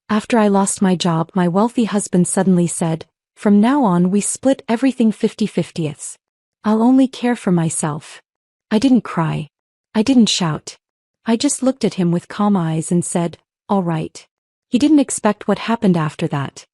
After I lost my job, my wealthy husband suddenly said, "From now on we split everything 50-50ths. I'll only care for myself." I didn't cry. I didn't shout. I just looked at him with calm eyes and said, "All right." He didn't expect what happened after that.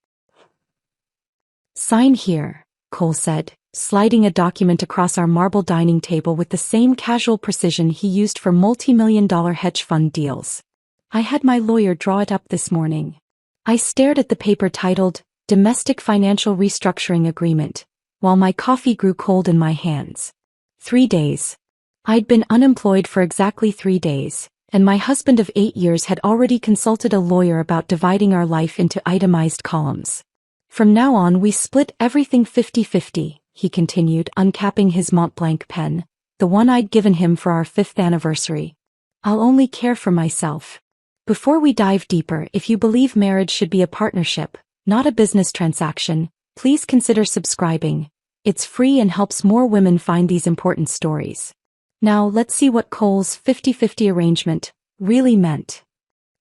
"Sign here," Cole said, sliding a document across our marble dining table with the same casual precision he used for multi-million-dollar hedge fund deals. I had my lawyer draw it up this morning. I stared at the paper titled, "Domestic Financial Restructuring Agreement," while my coffee grew cold in my hands. 3 days. I'd been unemployed for exactly 3 days, and my husband of 8 years had already consulted a lawyer about dividing our life into itemized columns. "From now on we split everything 50-50, he continued, uncapping his Mont Blanc pen, the one I'd given him for our 5th anniversary. "I'll only care for myself." Before we dive deeper, if you believe marriage should be a partnership, not a business transaction, please consider subscribing. It's free and helps more women find these important stories. Now let's see what Cole's 50-50 arrangement really meant.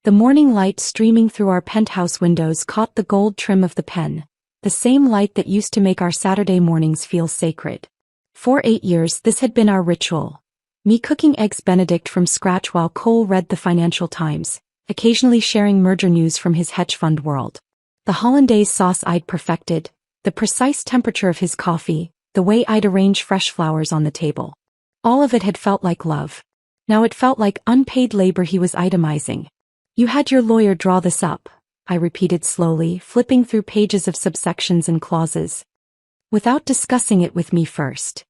The morning light streaming through our penthouse windows caught the gold trim of the pen, the same light that used to make our Saturday mornings feel sacred. For 8 years this had been our ritual. Me cooking eggs Benedict from scratch while Cole read the Financial Times, occasionally sharing merger news from his hedge fund world. The hollandaise sauce I'd perfected, the precise temperature of his coffee, the way I'd arrange fresh flowers on the table. All of it had felt like love. Now it felt like unpaid labor he was itemizing. "You had your lawyer draw this up," I repeated slowly, flipping through pages of subsections and clauses. "Without discussing it with me first."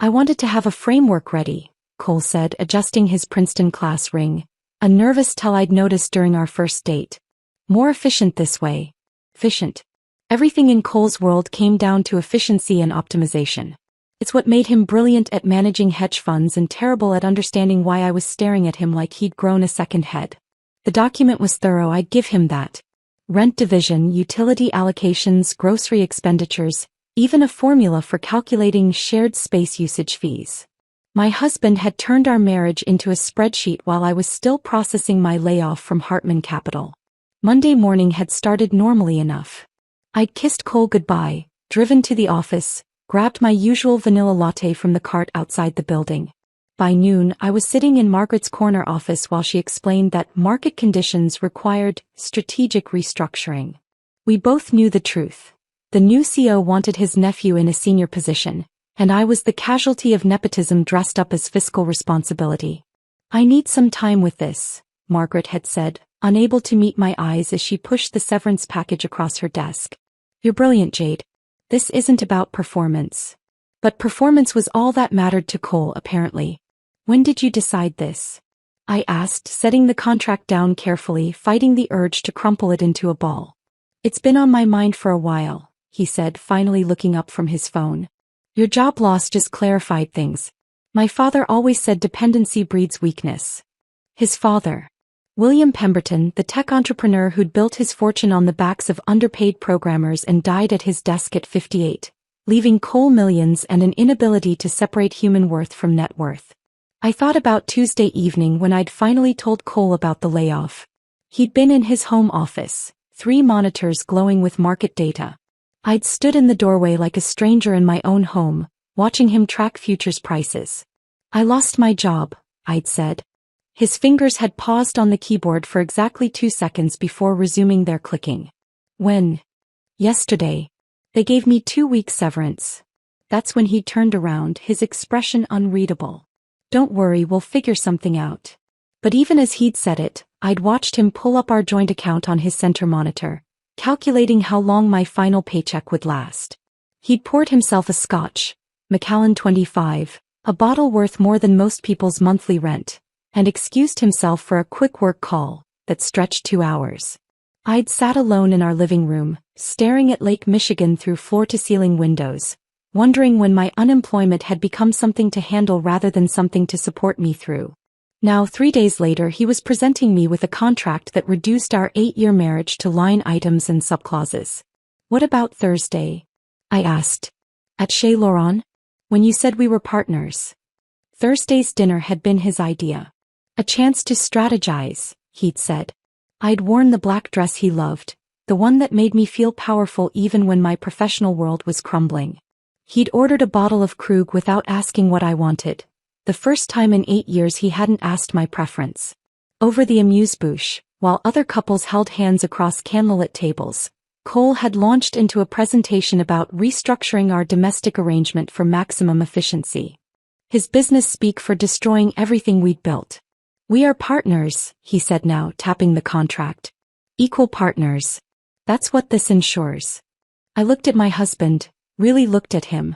"I wanted to have a framework ready," Cole said, adjusting his Princeton class ring, a nervous tell I'd noticed during our first date. "More efficient this way." Efficient. Everything in Cole's world came down to efficiency and optimization. It's what made him brilliant at managing hedge funds and terrible at understanding why I was staring at him like he'd grown a second head. The document was thorough, I'd give him that. Rent division, utility allocations, grocery expenditures, even a formula for calculating shared space usage fees. My husband had turned our marriage into a spreadsheet while I was still processing my layoff from Hartman Capital. Monday morning had started normally enough. I'd kissed Cole goodbye, driven to the office, grabbed my usual vanilla latte from the cart outside the building. By noon, I was sitting in Margaret's corner office while she explained that market conditions required strategic restructuring. We both knew the truth. The new CEO wanted his nephew in a senior position, and I was the casualty of nepotism dressed up as fiscal responsibility. "I need some time with this," Margaret had said, unable to meet my eyes as she pushed the severance package across her desk. "You're brilliant, Jade. This isn't about performance." But performance was all that mattered to Cole, apparently. "When did you decide this?" I asked, setting the contract down carefully, fighting the urge to crumple it into a ball. "It's been on my mind for a while," he said, finally looking up from his phone. "Your job loss just clarified things. My father always said dependency breeds weakness." His father. William Pemberton, the tech entrepreneur who'd built his fortune on the backs of underpaid programmers and died at his desk at 58, leaving Cole millions and an inability to separate human worth from net worth. I thought about Tuesday evening when I'd finally told Cole about the layoff. He'd been in his home office, 3 monitors glowing with market data. I'd stood in the doorway like a stranger in my own home, watching him track futures prices. "I lost my job," I'd said. His fingers had paused on the keyboard for exactly 2 seconds before resuming their clicking. "When?" "Yesterday. They gave me 2-week severance." That's when he turned around, his expression unreadable. "Don't worry, we'll figure something out." But even as he'd said it, I'd watched him pull up our joint account on his center monitor, calculating how long my final paycheck would last. He'd poured himself a scotch, Macallan 25, a bottle worth more than most people's monthly rent, and excused himself for a quick work call that stretched 2 hours. I'd sat alone in our living room, staring at Lake Michigan through floor-to-ceiling windows, wondering when my unemployment had become something to handle rather than something to support me through. Now 3 days later he was presenting me with a contract that reduced our 8-year marriage to line items and subclauses. "What about Thursday?" I asked. "At Chez Laurent? When you said we were partners." Thursday's dinner had been his idea. "A chance to strategize," he'd said. I'd worn the black dress he loved, the one that made me feel powerful even when my professional world was crumbling. He'd ordered a bottle of Krug without asking what I wanted. The first time in 8 years he hadn't asked my preference. Over the amuse-bouche, while other couples held hands across candlelit tables, Cole had launched into a presentation about restructuring our domestic arrangement for maximum efficiency. His business speak for destroying everything we'd built. "We are partners," he said now, tapping the contract. "Equal partners. That's what this ensures." I looked at my husband, really looked at him.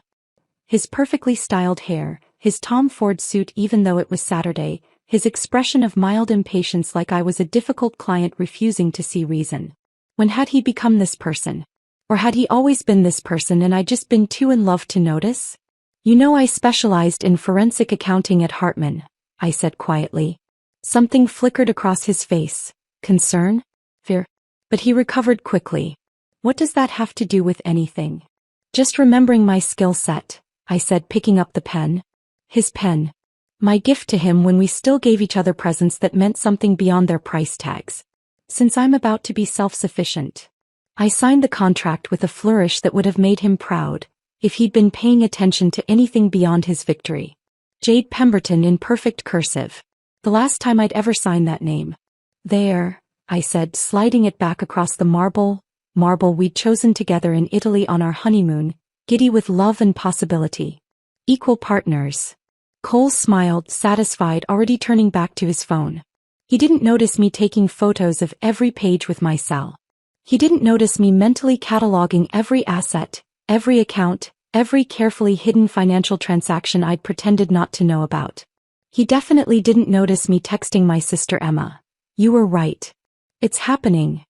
His perfectly styled hair, his Tom Ford suit even though it was Saturday, his expression of mild impatience like I was a difficult client refusing to see reason. When had he become this person? Or had he always been this person and I'd just been too in love to notice? "You know I specialized in forensic accounting at Hartman," I said quietly. Something flickered across his face. Concern? Fear? But he recovered quickly. "What does that have to do with anything?" "Just remembering my skill set," I said, picking up the pen. His pen. My gift to him when we still gave each other presents that meant something beyond their price tags. Since I'm about to be self-sufficient. I signed the contract with a flourish that would have made him proud, if he'd been paying attention to anything beyond his victory. Jade Pemberton in perfect cursive. The last time I'd ever signed that name. "There," I said, sliding it back across the marble we'd chosen together in Italy on our honeymoon, giddy with love and possibility. "Equal partners." Cole smiled, satisfied, already turning back to his phone. He didn't notice me taking photos of every page with my cell. He didn't notice me mentally cataloging every asset, every account, every carefully hidden financial transaction I'd pretended not to know about. He definitely didn't notice me texting my sister Emma. "You were right. It's happening."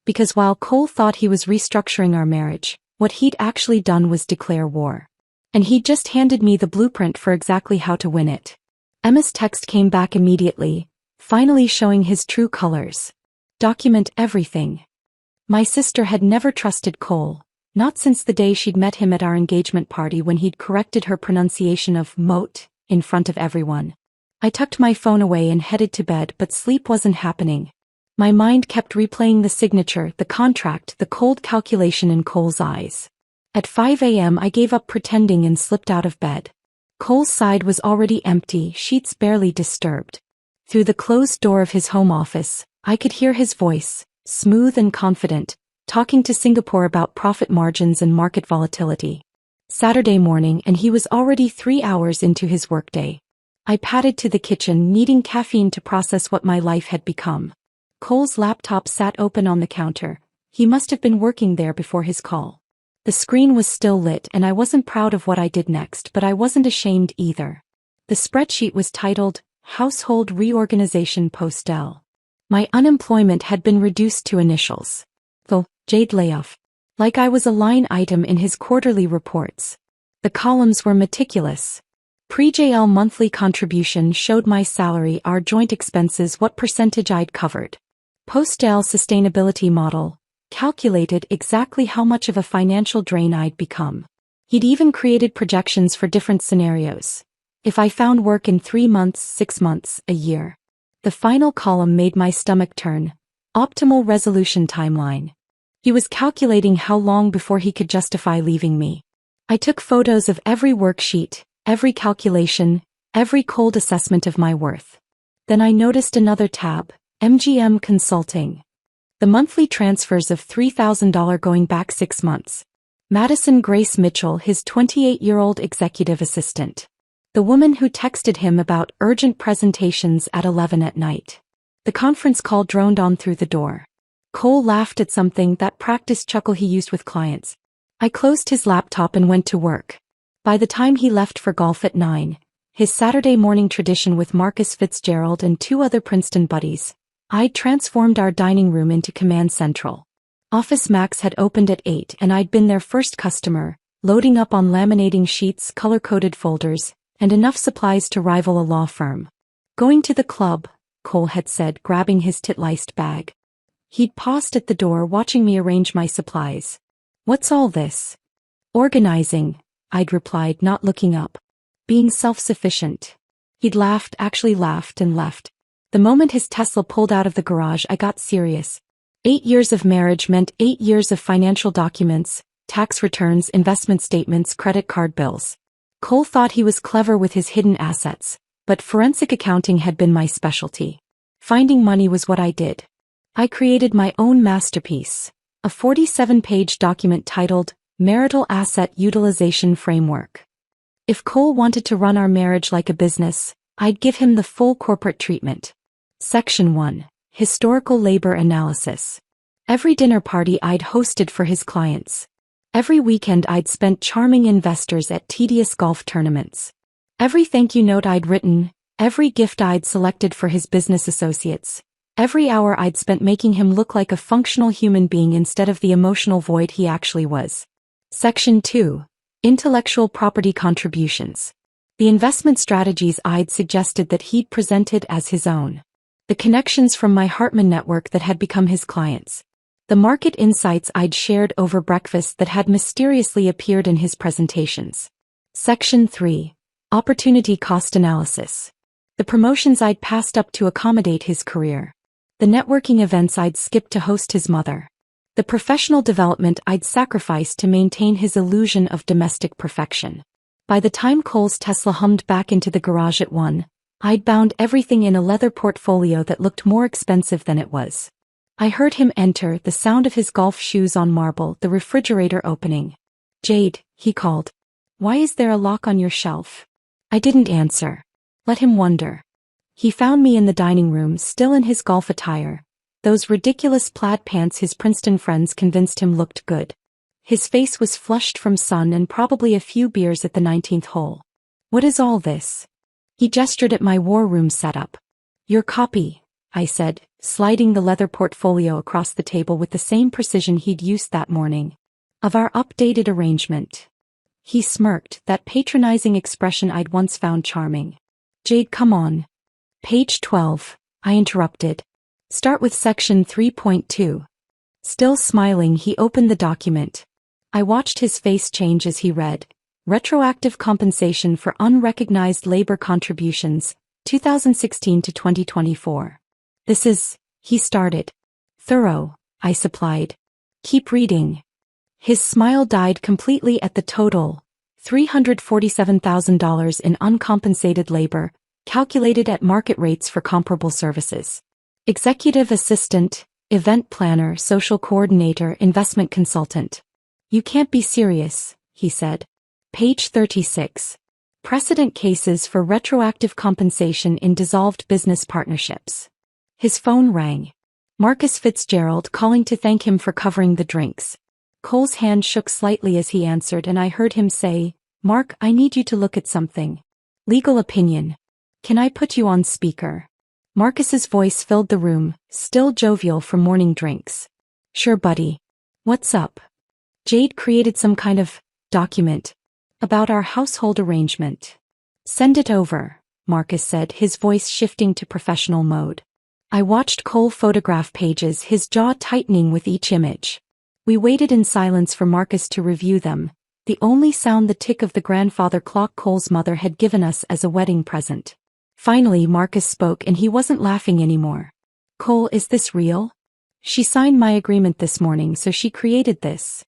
Because while Cole thought he was restructuring our marriage, what he'd actually done was declare war. And he'd just handed me the blueprint for exactly how to win it. Emma's text came back immediately, finally showing his true colors. "Document everything." My sister had never trusted Cole, not since the day she'd met him at our engagement party when he'd corrected her pronunciation of moat in front of everyone. I tucked my phone away and headed to bed, but sleep wasn't happening. My mind kept replaying the signature, the contract, the cold calculation in Cole's eyes. At 5 a.m. I gave up pretending and slipped out of bed. Cole's side was already empty, sheets barely disturbed. Through the closed door of his home office, I could hear his voice, smooth and confident, talking to Singapore about profit margins and market volatility. Saturday morning and he was already 3 hours into his workday. I padded to the kitchen, needing caffeine to process what my life had become. Cole's laptop sat open on the counter. He must have been working there before his call. The screen was still lit and I wasn't proud of what I did next, but I wasn't ashamed either. The spreadsheet was titled, Household Reorganization Postel. My unemployment had been reduced to initials. The Jade layoff. Like I was a line item in his quarterly reports. The columns were meticulous. Pre-JL monthly contribution showed my salary, our joint expenses, what percentage I'd covered. Post-JL sustainability model calculated exactly how much of a financial drain I'd become. He'd even created projections for different scenarios. If I found work in 3 months, 6 months, a year. The final column made my stomach turn. Optimal resolution timeline. He was calculating how long before he could justify leaving me. I took photos of every worksheet, every calculation, every cold assessment of my worth. Then I noticed another tab, MGM Consulting. The monthly transfers of $3,000 going back 6 months. Madison Grace Mitchell, his 28-year-old executive assistant. The woman who texted him about urgent presentations at 11 at night. The conference call droned on through the door. Cole laughed at something, that practice chuckle he used with clients. I closed his laptop and went to work. By the time he left for golf at 9, his Saturday morning tradition with Marcus Fitzgerald and 2 other Princeton buddies, I'd transformed our dining room into Command Central. Office Max had opened at 8 and I'd been their first customer, loading up on laminating sheets, color-coded folders, and enough supplies to rival a law firm. Going to the club, Cole had said, grabbing his tit-laced bag. He'd paused at the door, watching me arrange my supplies. "What's all this?" "Organizing," I'd replied, not looking up. "Being self-sufficient." He'd laughed, actually laughed, and left. The moment his Tesla pulled out of the garage, I got serious. 8 years of marriage meant 8 years of financial documents, tax returns, investment statements, credit card bills. Cole thought he was clever with his hidden assets, but forensic accounting had been my specialty. Finding money was what I did. I created my own masterpiece, a 47-page document titled Marital Asset Utilization Framework. If Cole wanted to run our marriage like a business, I'd give him the full corporate treatment. Section 1. Historical Labor Analysis. Every dinner party I'd hosted for his clients. Every weekend I'd spent charming investors at tedious golf tournaments. Every thank you note I'd written, every gift I'd selected for his business associates. Every hour I'd spent making him look like a functional human being instead of the emotional void he actually was. Section 2. Intellectual Property Contributions. The investment strategies I'd suggested that he'd presented as his own. The connections from my Hartman network that had become his clients. The market insights I'd shared over breakfast that had mysteriously appeared in his presentations. Section 3. Opportunity Cost Analysis. The promotions I'd passed up to accommodate his career. The networking events I'd skipped to host his mother. The professional development I'd sacrificed to maintain his illusion of domestic perfection. By the time Cole's Tesla hummed back into the garage at 1, I'd bound everything in a leather portfolio that looked more expensive than it was. I heard him enter, the sound of his golf shoes on marble, the refrigerator opening. "Jade," he called. "Why is there a lock on your shelf?" I didn't answer. Let him wonder. He found me in the dining room, still in his golf attire, those ridiculous plaid pants his Princeton friends convinced him looked good. His face was flushed from sun and probably a few beers at the 19th hole. "What is all this?" He gestured at my war room setup. "Your copy," I said, sliding the leather portfolio across the table with the same precision he'd used that morning. "Of our updated arrangement." He smirked, that patronizing expression I'd once found charming. "Jade, come on." "Page 12, I interrupted. "Start with section 3.2. Still smiling, he opened the document. I watched his face change as he read. Retroactive compensation for unrecognized labor contributions, 2016 to 2024. "This is," he started. "Thorough," I supplied. "Keep reading." His smile died completely at the total, $347,000 in uncompensated labor, calculated at market rates for comparable services. Executive assistant, event planner, social coordinator, investment consultant. "You can't be serious," he said. Page 36. Precedent cases for retroactive compensation in dissolved business partnerships. His phone rang. Marcus Fitzgerald calling to thank him for covering the drinks. Cole's hand shook slightly as he answered, and I heard him say, "Mark, I need you to look at something. Legal opinion. Can I put you on speaker?" Marcus's voice filled the room, still jovial from morning drinks. "Sure, buddy. What's up?" "Jade created some kind of document about our household arrangement." "Send it over," Marcus said, his voice shifting to professional mode. I watched Cole photograph pages, his jaw tightening with each image. We waited in silence for Marcus to review them, the only sound the tick of the grandfather clock Cole's mother had given us as a wedding present. Finally Marcus spoke, and he wasn't laughing anymore. "Cole, is this real? She signed my agreement this morning, so she created this."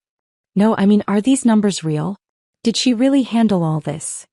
"No, I mean, are these numbers real? Did she really handle all this?"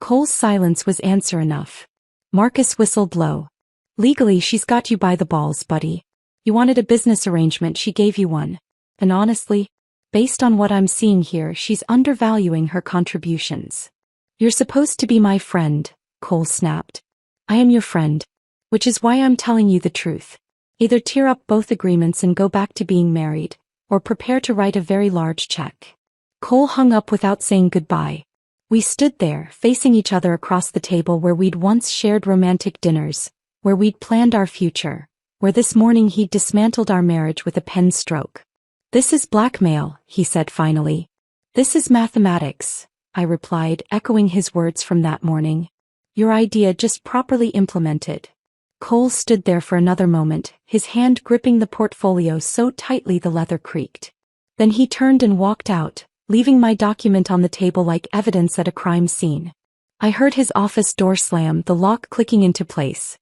Cole's silence was answer enough. Marcus whistled low. "Legally, she's got you by the balls, buddy. You wanted a business arrangement, she gave you one. And honestly, based on what I'm seeing here, she's undervaluing her contributions." "You're supposed to be my friend," Cole snapped. "I am your friend. Which is why I'm telling you the truth. Either tear up both agreements and go back to being married, or prepare to write a very large check." Cole hung up without saying goodbye. We stood there, facing each other across the table where we'd once shared romantic dinners, where we'd planned our future, where this morning he'd dismantled our marriage with a pen stroke. "This is blackmail," he said finally. "This is mathematics," I replied, echoing his words from that morning. "Your idea just properly implemented." Cole stood there for another moment, his hand gripping the portfolio so tightly the leather creaked. Then he turned and walked out, leaving my document on the table like evidence at a crime scene. I heard his office door slam, the lock clicking into place.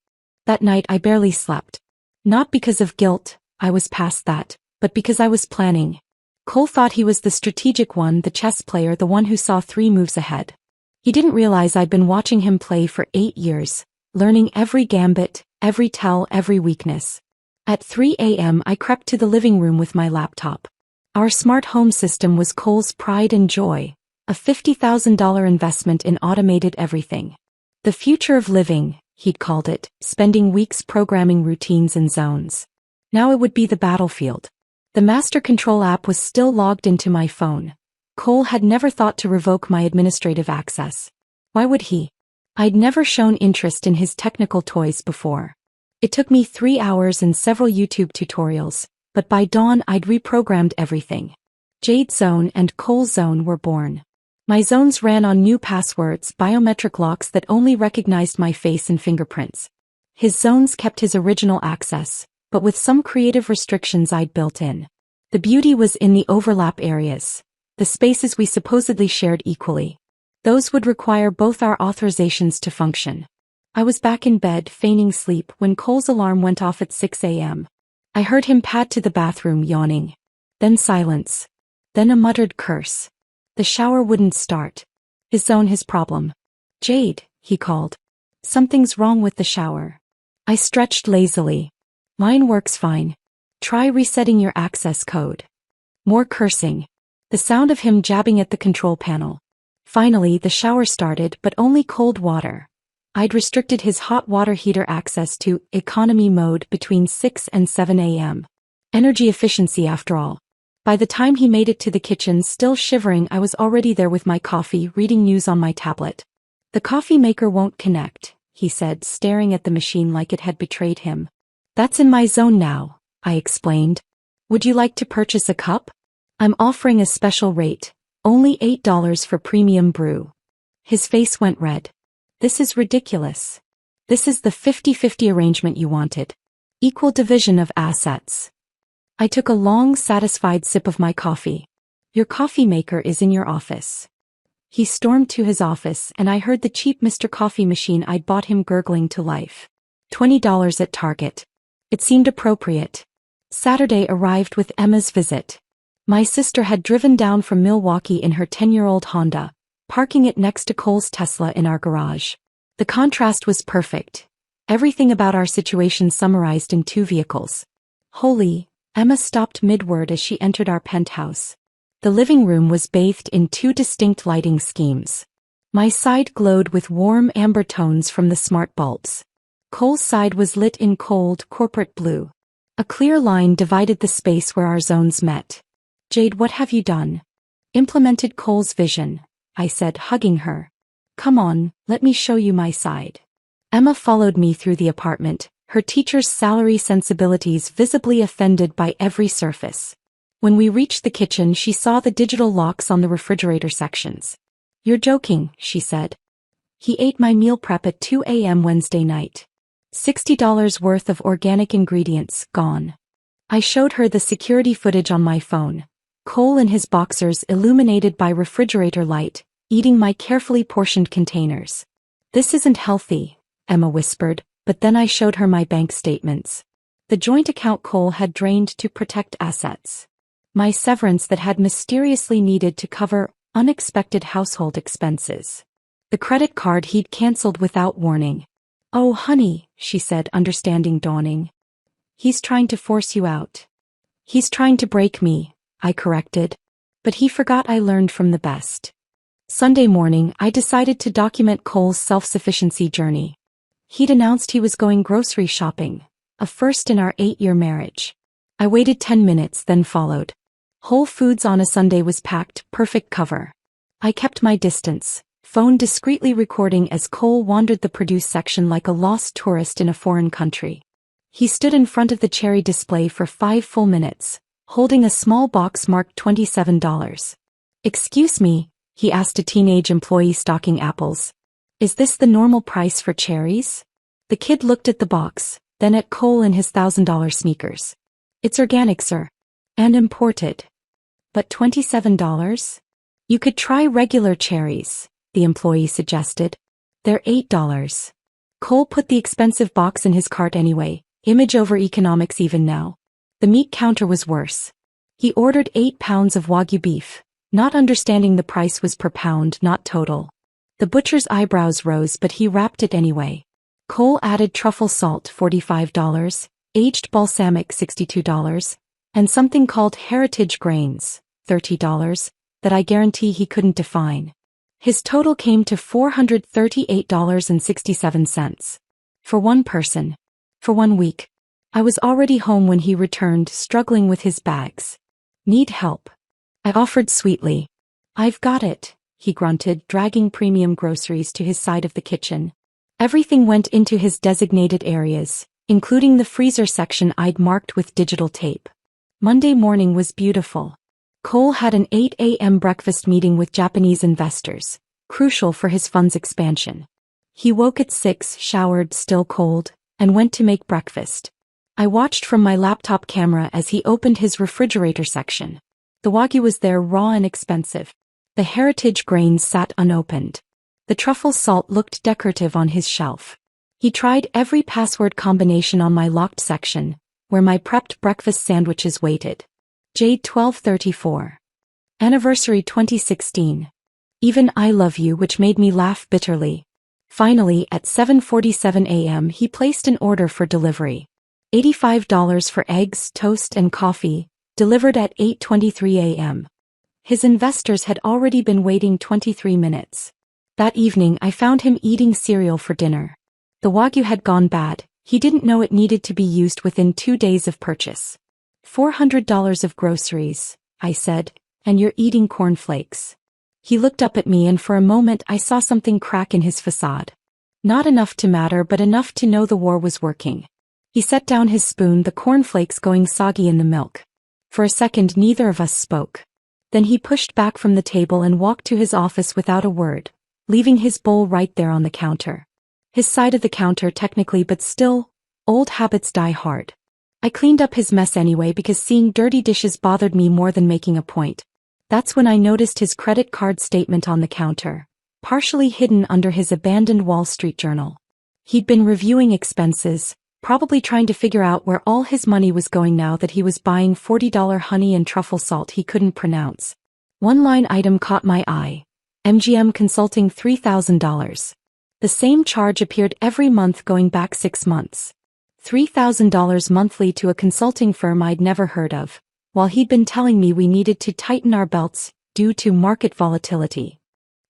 That night I barely slept. Not because of guilt, I was past that, but because I was planning. Cole thought he was the strategic one, the chess player, the one who saw 3 moves ahead. He didn't realize I'd been watching him play for 8 years, learning every gambit, every tell, every weakness. At 3 a.m. I crept to the living room with my laptop. Our smart home system was Cole's pride and joy, a $50,000 investment in automated everything. The future of living, he'd called it, spending weeks programming routines and zones. Now it would be the battlefield. The master control app was still logged into my phone. Cole had never thought to revoke my administrative access. Why would he? I'd never shown interest in his technical toys before. It took me 3 hours and several YouTube tutorials, but by dawn I'd reprogrammed everything. Jade's zone and Cole's zone were born. My zones ran on new passwords, biometric locks that only recognized my face and fingerprints. His zones kept his original access, but with some creative restrictions I'd built in. The beauty was in the overlap areas, the spaces we supposedly shared equally. Those would require both our authorizations to function. I was back in bed feigning sleep when Cole's alarm went off at 6 a.m. I heard him pad to the bathroom, yawning. Then silence. Then a muttered curse. The shower wouldn't start. His zone, his problem. Jade, he called. Something's wrong with the shower. I stretched lazily. Mine works fine. Try resetting your access code. More cursing. The sound of him jabbing at the control panel. Finally, the shower started, but only cold water. I'd restricted his hot water heater access to economy mode between 6 and 7 a.m. Energy efficiency after all. By the time he made it to the kitchen, still shivering, I was already there with my coffee, reading news on my tablet. The coffee maker won't connect, he said, staring at the machine like it had betrayed him. That's in my zone now, I explained. Would you like to purchase a cup? I'm offering a special rate, only $8 for premium brew. His face went red. This is ridiculous. This is the 50-50 arrangement you wanted. Equal division of assets. I took a long, satisfied sip of my coffee. Your coffee maker is in your office. He stormed to his office and I heard the cheap Mr. Coffee machine I'd bought him gurgling to life. $20 at Target. It seemed appropriate. Saturday arrived with Emma's visit. My sister had driven down from Milwaukee in her 10-year-old Honda, parking it next to Cole's Tesla in our garage. The contrast was perfect. Everything about our situation summarized in 2 vehicles. Holy, Emma stopped mid-word as she entered our penthouse. The living room was bathed in 2 distinct lighting schemes. My side glowed with warm amber tones from the smart bulbs. Cole's side was lit in cold, corporate blue. A clear line divided the space where our zones met. Jade, what have you done? Implemented Cole's vision, I said, hugging her. Come on, let me show you my side. Emma followed me through the apartment, her teacher's salary sensibilities visibly offended by every surface. When we reached the kitchen, she saw the digital locks on the refrigerator sections. You're joking, she said. He ate my meal prep at 2 a.m. Wednesday night. $60 worth of organic ingredients, gone. I showed her the security footage on my phone. Cole in his boxers illuminated by refrigerator light, eating my carefully portioned containers. This isn't healthy, Emma whispered, but then I showed her my bank statements. The joint account Cole had drained to protect assets. My severance that had mysteriously needed to cover unexpected household expenses. The credit card he'd canceled without warning. Oh honey, she said, understanding dawning. He's trying to force you out. He's trying to break me, I corrected. But he forgot I learned from the best. Sunday morning, I decided to document Cole's self-sufficiency journey. He'd announced he was going grocery shopping, a first in our 8-year marriage. I waited 10 minutes, then followed. Whole Foods on a Sunday was packed, perfect cover. I kept my distance, phone discreetly recording as Cole wandered the produce section like a lost tourist in a foreign country. He stood in front of the cherry display for 5 full minutes, holding a small box marked $27. Excuse me, he asked a teenage employee stocking apples. Is this the normal price for cherries? The kid looked at the box, then at Cole and his $1,000 sneakers. It's organic, sir. And imported. But $27? You could try regular cherries, the employee suggested. They're $8. Cole put the expensive box in his cart anyway, image over economics even now. The meat counter was worse. He ordered 8 pounds of Wagyu beef, not understanding the price was per pound, not total. The butcher's eyebrows rose, but he wrapped it anyway. Cole added truffle salt, $45, aged balsamic, $62, and something called heritage grains, $30, that I guarantee he couldn't define. His total came to $438.67. For one person. For 1 week. I was already home when he returned, struggling with his bags. Need help? I offered sweetly. I've got it, he grunted, dragging premium groceries to his side of the kitchen. Everything went into his designated areas, including the freezer section I'd marked with digital tape. Monday morning was beautiful. Cole had an 8 a.m. breakfast meeting with Japanese investors, crucial for his fund's expansion. He woke at 6, showered, still cold, and went to make breakfast. I watched from my laptop camera as he opened his refrigerator section. The Wagyu was there, raw and expensive. The heritage grains sat unopened. The truffle salt looked decorative on his shelf. He tried every password combination on my locked section, where my prepped breakfast sandwiches waited. Jade 1234. Anniversary 2016. Even I love you, which made me laugh bitterly. Finally, at 7:47 a.m. he placed an order for delivery. $85 for eggs, toast and coffee, delivered at 8:23 a.m. His investors had already been waiting 23 minutes. That evening I found him eating cereal for dinner. The Wagyu had gone bad, he didn't know it needed to be used within 2 days of purchase. $400 of groceries, I said, and you're eating cornflakes. He looked up at me and for a moment I saw something crack in his facade. Not enough to matter but enough to know the war was working. He set down his spoon, the cornflakes going soggy in the milk. For a second neither of us spoke. Then he pushed back from the table and walked to his office without a word, leaving his bowl right there on the counter. His side of the counter technically, but still, old habits die hard. I cleaned up his mess anyway because seeing dirty dishes bothered me more than making a point. That's when I noticed his credit card statement on the counter, partially hidden under his abandoned Wall Street journal. He'd been reviewing expenses, probably trying to figure out where all his money was going now that he was buying $40 honey and truffle salt he couldn't pronounce. One line item caught my eye. MGM Consulting, $3,000. The same charge appeared every month going back 6 months. $3,000 monthly to a consulting firm I'd never heard of, while he'd been telling me we needed to tighten our belts due to market volatility.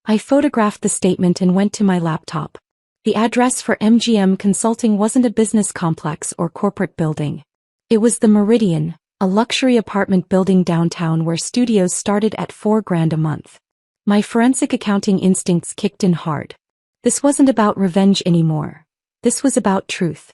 I photographed the statement and went to my laptop. The address for MGM Consulting wasn't a business complex or corporate building. It was the Meridian, a luxury apartment building downtown where studios started at $4,000 a month. My forensic accounting instincts kicked in hard. This wasn't about revenge anymore. This was about truth.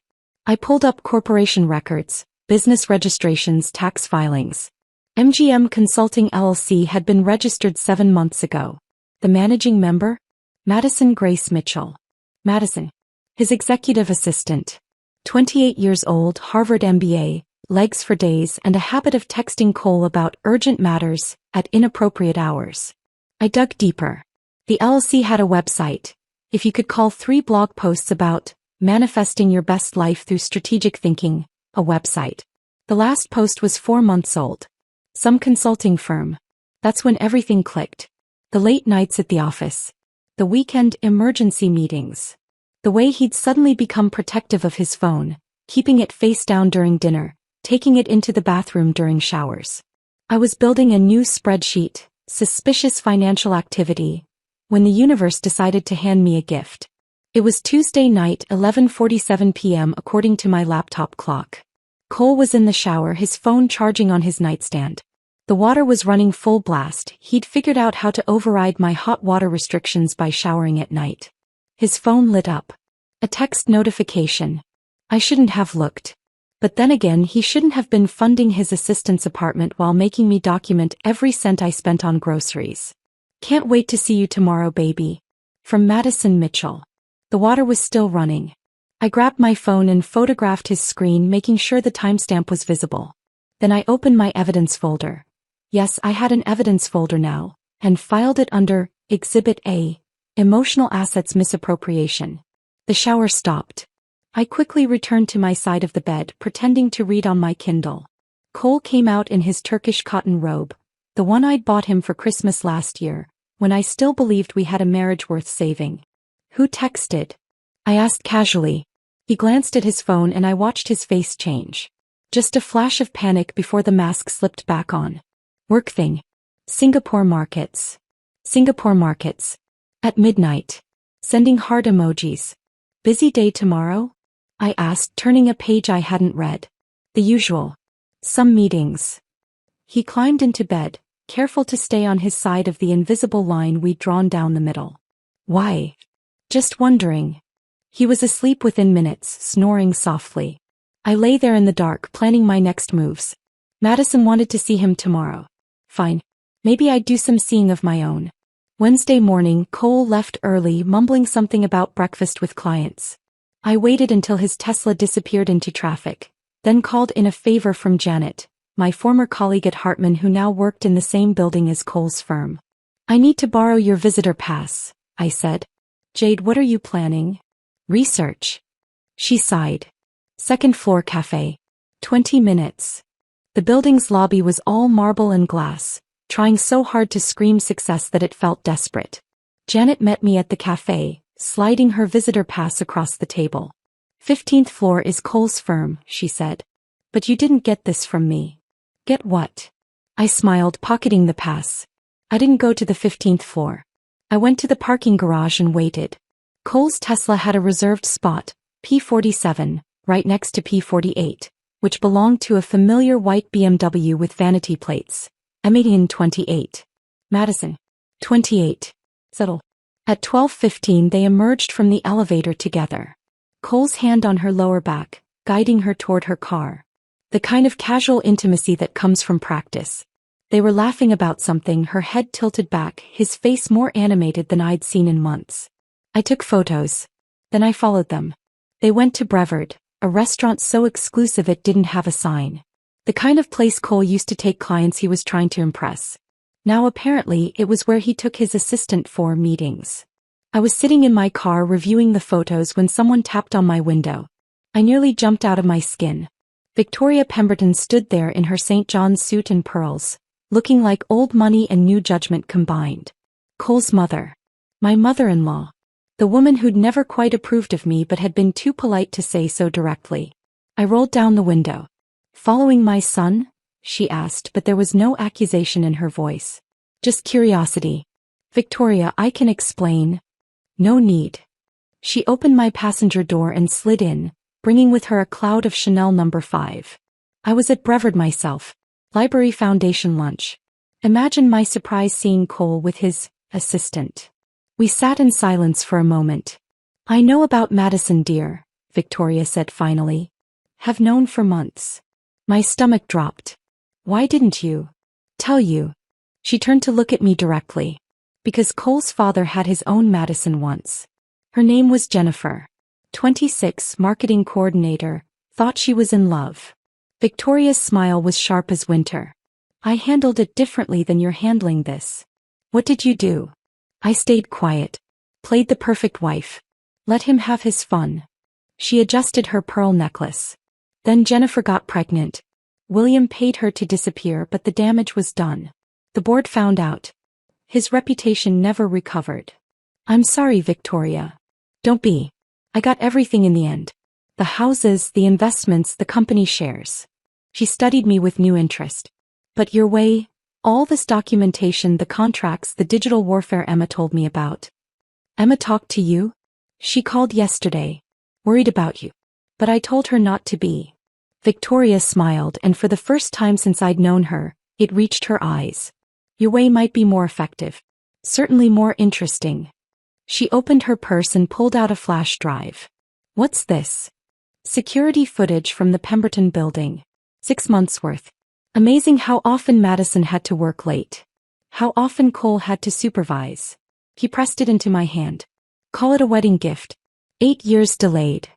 I pulled up corporation records, business registrations, tax filings. MGM Consulting LLC had been registered 7 months ago. The managing member? Madison Grace Mitchell. Madison. His executive assistant. 28 years old, Harvard MBA, legs for days, and a habit of texting Cole about urgent matters at inappropriate hours. I dug deeper. The LLC had a website. If you could call 3 blog posts about manifesting your best life through strategic thinking, a website. The last post was 4 months old. Some consulting firm. That's when everything clicked. The late nights at the office. The weekend emergency meetings. The way he'd suddenly become protective of his phone, keeping it face down during dinner, taking it into the bathroom during showers. I was building a new spreadsheet, suspicious financial activity, when the universe decided to hand me a gift. It was Tuesday night, 11:47 p.m. according to my laptop clock. Cole was in the shower, his phone charging on his nightstand. The water was running full blast. He'd figured out how to override my hot water restrictions by showering at night. His phone lit up. A text notification. I shouldn't have looked. But then again, he shouldn't have been funding his assistant's apartment while making me document every cent I spent on groceries. Can't wait to see you tomorrow, baby. From Madison Mitchell. The water was still running. I grabbed my phone and photographed his screen, making sure the timestamp was visible. Then I opened my evidence folder. Yes, I had an evidence folder now, and filed it under Exhibit A, Emotional Assets Misappropriation. The shower stopped. I quickly returned to my side of the bed, pretending to read on my Kindle. Cole came out in his Turkish cotton robe, the one I'd bought him for Christmas last year, when I still believed we had a marriage worth saving. "Who texted?" I asked casually. He glanced at his phone and I watched his face change. Just a flash of panic before the mask slipped back on. "Work thing. Singapore markets. Singapore markets. At midnight. Sending heart emojis. Busy day tomorrow?" I asked, turning a page I hadn't read. "The usual. Some meetings." He climbed into bed, careful to stay on his side of the invisible line we'd drawn down the middle. "Why?" "Just wondering." He was asleep within minutes, snoring softly. I lay there in the dark, planning my next moves. Madison wanted to see him tomorrow. Fine. Maybe I'd do some seeing of my own. Wednesday morning, Cole left early, mumbling something about breakfast with clients. I waited until his Tesla disappeared into traffic, then called in a favor from Janet, my former colleague at Hartman who now worked in the same building as Cole's firm. "I need to borrow your visitor pass," I said. "Jade, what are you planning?" "Research." She sighed. "Second floor cafe. 20 minutes. The building's lobby was all marble and glass, trying so hard to scream success that it felt desperate. Janet met me at the cafe, sliding her visitor pass across the table. "15th floor is Cole's firm," she said. "But you didn't get this from me." "Get what?" I smiled, pocketing the pass. "I didn't go to the 15th floor. I went to the parking garage and waited. Cole's Tesla had a reserved spot, P47, right next to P48, which belonged to a familiar white BMW with vanity plates. Emadian 28. Madison. 28. Settle. At 12:15 they emerged from the elevator together. Cole's hand on her lower back, guiding her toward her car. The kind of casual intimacy that comes from practice. They were laughing about something, her head tilted back, his face more animated than I'd seen in months. I took photos. Then I followed them. They went to Brevard, a restaurant so exclusive it didn't have a sign. The kind of place Cole used to take clients he was trying to impress. Now apparently it was where he took his assistant for meetings. I was sitting in my car reviewing the photos when someone tapped on my window. I nearly jumped out of my skin. Victoria Pemberton stood there in her St. John's suit and pearls, looking like old money and new judgment combined. Cole's mother. My mother-in-law. The woman who'd never quite approved of me but had been too polite to say so directly. I rolled down the window. "Following my son?" she asked, but there was no accusation in her voice. Just curiosity. "Victoria, I can explain." "No need." She opened my passenger door and slid in, bringing with her a cloud of Chanel No. 5. I was at Brevard myself. Library Foundation lunch. Imagine my surprise seeing Cole with his assistant. We sat in silence for a moment. "I know about Madison, dear," Victoria said finally. "Have known for months." My stomach dropped. "Why didn't you tell you?" She turned to look at me directly. "Because Cole's father had his own Madison once. Her name was Jennifer. 26, marketing coordinator, thought she was in love." Victoria's smile was sharp as winter. "I handled it differently than you're handling this." "What did you do?" I stayed quiet. Played the perfect wife. Let him have his fun. She adjusted her pearl necklace. Then Jennifer got pregnant. William paid her to disappear, but the damage was done. The board found out. His reputation never recovered. "I'm sorry, Victoria." "Don't be. I got everything in the end. The houses, the investments, the company shares." She studied me with new interest. "But your way, all this documentation, the contracts, the digital warfare Emma told me about." "Emma talked to you?" "She called yesterday. Worried about you. But I told her not to be." Victoria smiled, and for the first time since I'd known her, it reached her eyes. "Your way might be more effective. Certainly more interesting." She opened her purse and pulled out a flash drive. "What's this?" "Security footage from the Pemberton building. 6 months worth. Amazing how often Madison had to work late. How often Cole had to supervise." He pressed it into my hand. "Call it a wedding gift. 8 years delayed."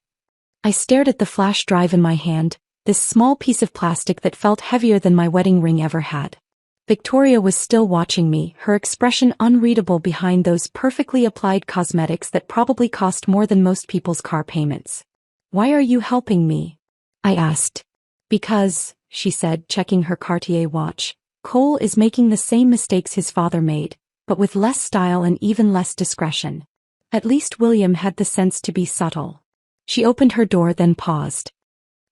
I stared at the flash drive in my hand, this small piece of plastic that felt heavier than my wedding ring ever had. Victoria was still watching me, her expression unreadable behind those perfectly applied cosmetics that probably cost more than most people's car payments. "Why are you helping me?" I asked. "Because," she said, checking her Cartier watch, "Cole is making the same mistakes his father made, but with less style and even less discretion. At least William had the sense to be subtle." She opened her door then paused.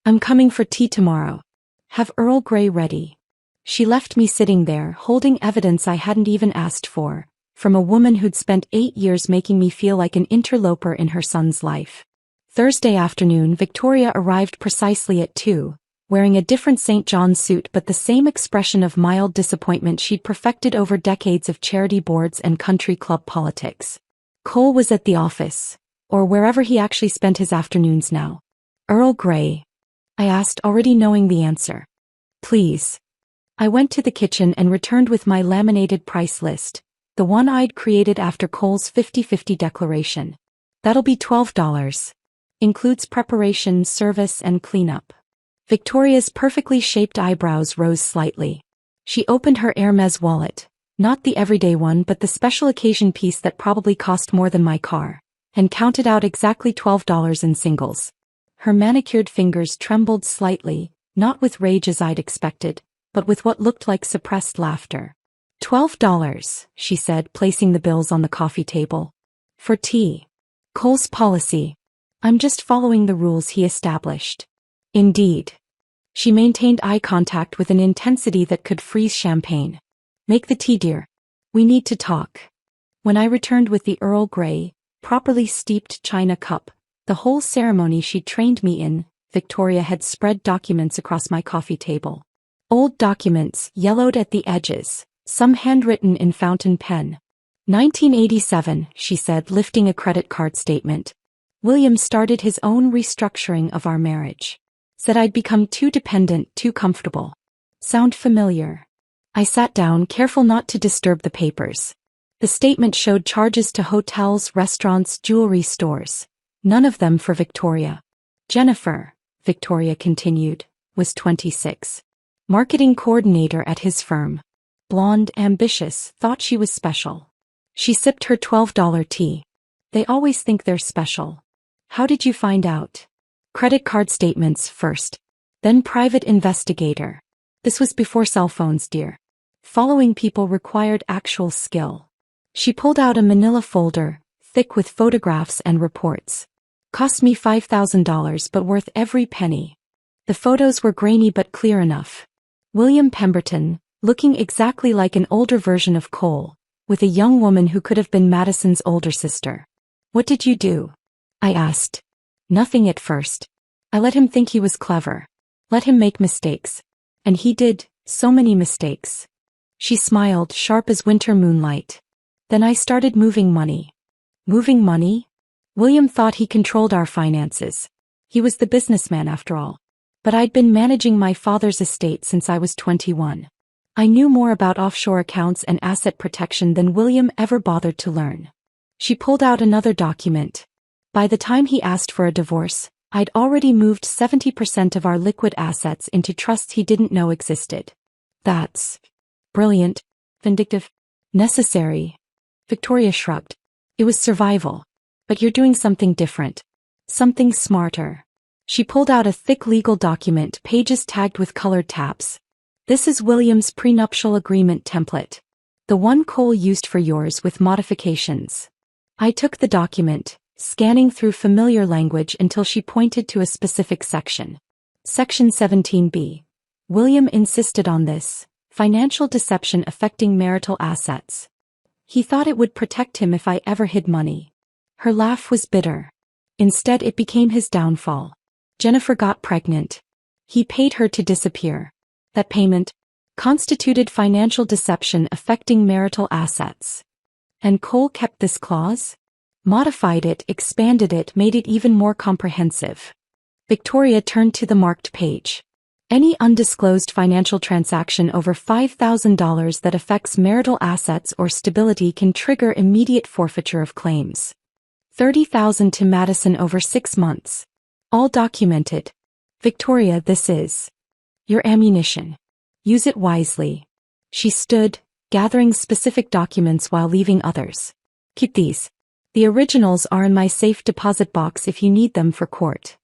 "I'm coming for tea tomorrow. Have Earl Grey ready." She left me sitting there, holding evidence I hadn't even asked for, from a woman who'd spent 8 years making me feel like an interloper in her son's life. Thursday afternoon, Victoria arrived precisely at 2, wearing a different St. John's suit but the same expression of mild disappointment she'd perfected over decades of charity boards and country club politics. Cole was at the office, or wherever he actually spent his afternoons now. "Earl Grey?" I asked, already knowing the answer. "Please." I went to the kitchen and returned with my laminated price list, the one I'd created after Cole's 50-50 declaration. "That'll be $12. Includes preparation, service, and cleanup." Victoria's perfectly shaped eyebrows rose slightly. She opened her Hermes wallet, not the everyday one but the special occasion piece that probably cost more than my car, and counted out exactly $12 in singles. Her manicured fingers trembled slightly, not with rage as I'd expected, but with what looked like suppressed laughter. $12, she said, placing the bills on the coffee table. "For tea." "Cole's policy. I'm just following the rules he established." "Indeed." She maintained eye contact with an intensity that could freeze champagne. "Make the tea, dear. We need to talk." When I returned with the Earl Grey, properly steeped china cup, the whole ceremony she'd trained me in, Victoria had spread documents across my coffee table. Old documents, yellowed at the edges, some handwritten in fountain pen. 1987, she said, lifting a credit card statement. "William started his own restructuring of our marriage. Said I'd become too dependent, too comfortable." Sound familiar? I sat down, careful not to disturb the papers. The statement showed charges to hotels, restaurants, jewelry stores. None of them for Victoria. Jennifer, Victoria continued, was 26. Marketing coordinator at his firm. Blonde, ambitious, thought she was special. She sipped her $12 tea. "They always think they're special." "How did you find out?" "Credit card statements first. Then private investigator." This was before cell phones, dear. Following people required actual skill. She pulled out a manila folder, thick with photographs and reports. "Cost me $5,000 but worth every penny." The photos were grainy but clear enough. William Pemberton, looking exactly like an older version of Cole, with a young woman who could have been Madison's older sister. "What did you do?" I asked. "Nothing at first. I let him think he was clever. Let him make mistakes. And he did, so many mistakes." She smiled, sharp as winter moonlight. "Then I started moving money." "Moving money?" "William thought he controlled our finances. He was the businessman after all. But I'd been managing my father's estate since I was 21. I knew more about offshore accounts and asset protection than William ever bothered to learn." She pulled out another document. "By the time he asked for a divorce, I'd already moved 70% of our liquid assets into trusts he didn't know existed." "That's brilliant, vindictive, necessary." Victoria shrugged. "It was survival. But you're doing something different. Something smarter." She pulled out a thick legal document, pages tagged with colored tabs. "This is William's prenuptial agreement template. The one Cole used for yours with modifications." I took the document, scanning through familiar language until she pointed to a specific section. Section 17B. William insisted on this, financial deception affecting marital assets. He thought it would protect him if I ever hid money. Her laugh was bitter. Instead, it became his downfall. Jennifer got pregnant. He paid her to disappear. That payment constituted financial deception affecting marital assets. And Cole kept this clause? Modified it, expanded it, made it even more comprehensive. Victoria turned to the marked page. "Any undisclosed financial transaction over $5,000 that affects marital assets or stability can trigger immediate forfeiture of claims. $30,000 to Madison over 6 months. All documented. Victoria, this is your ammunition. Use it wisely." She stood, gathering specific documents while leaving others. Keep these. The originals are in my safe deposit box if you need them for court.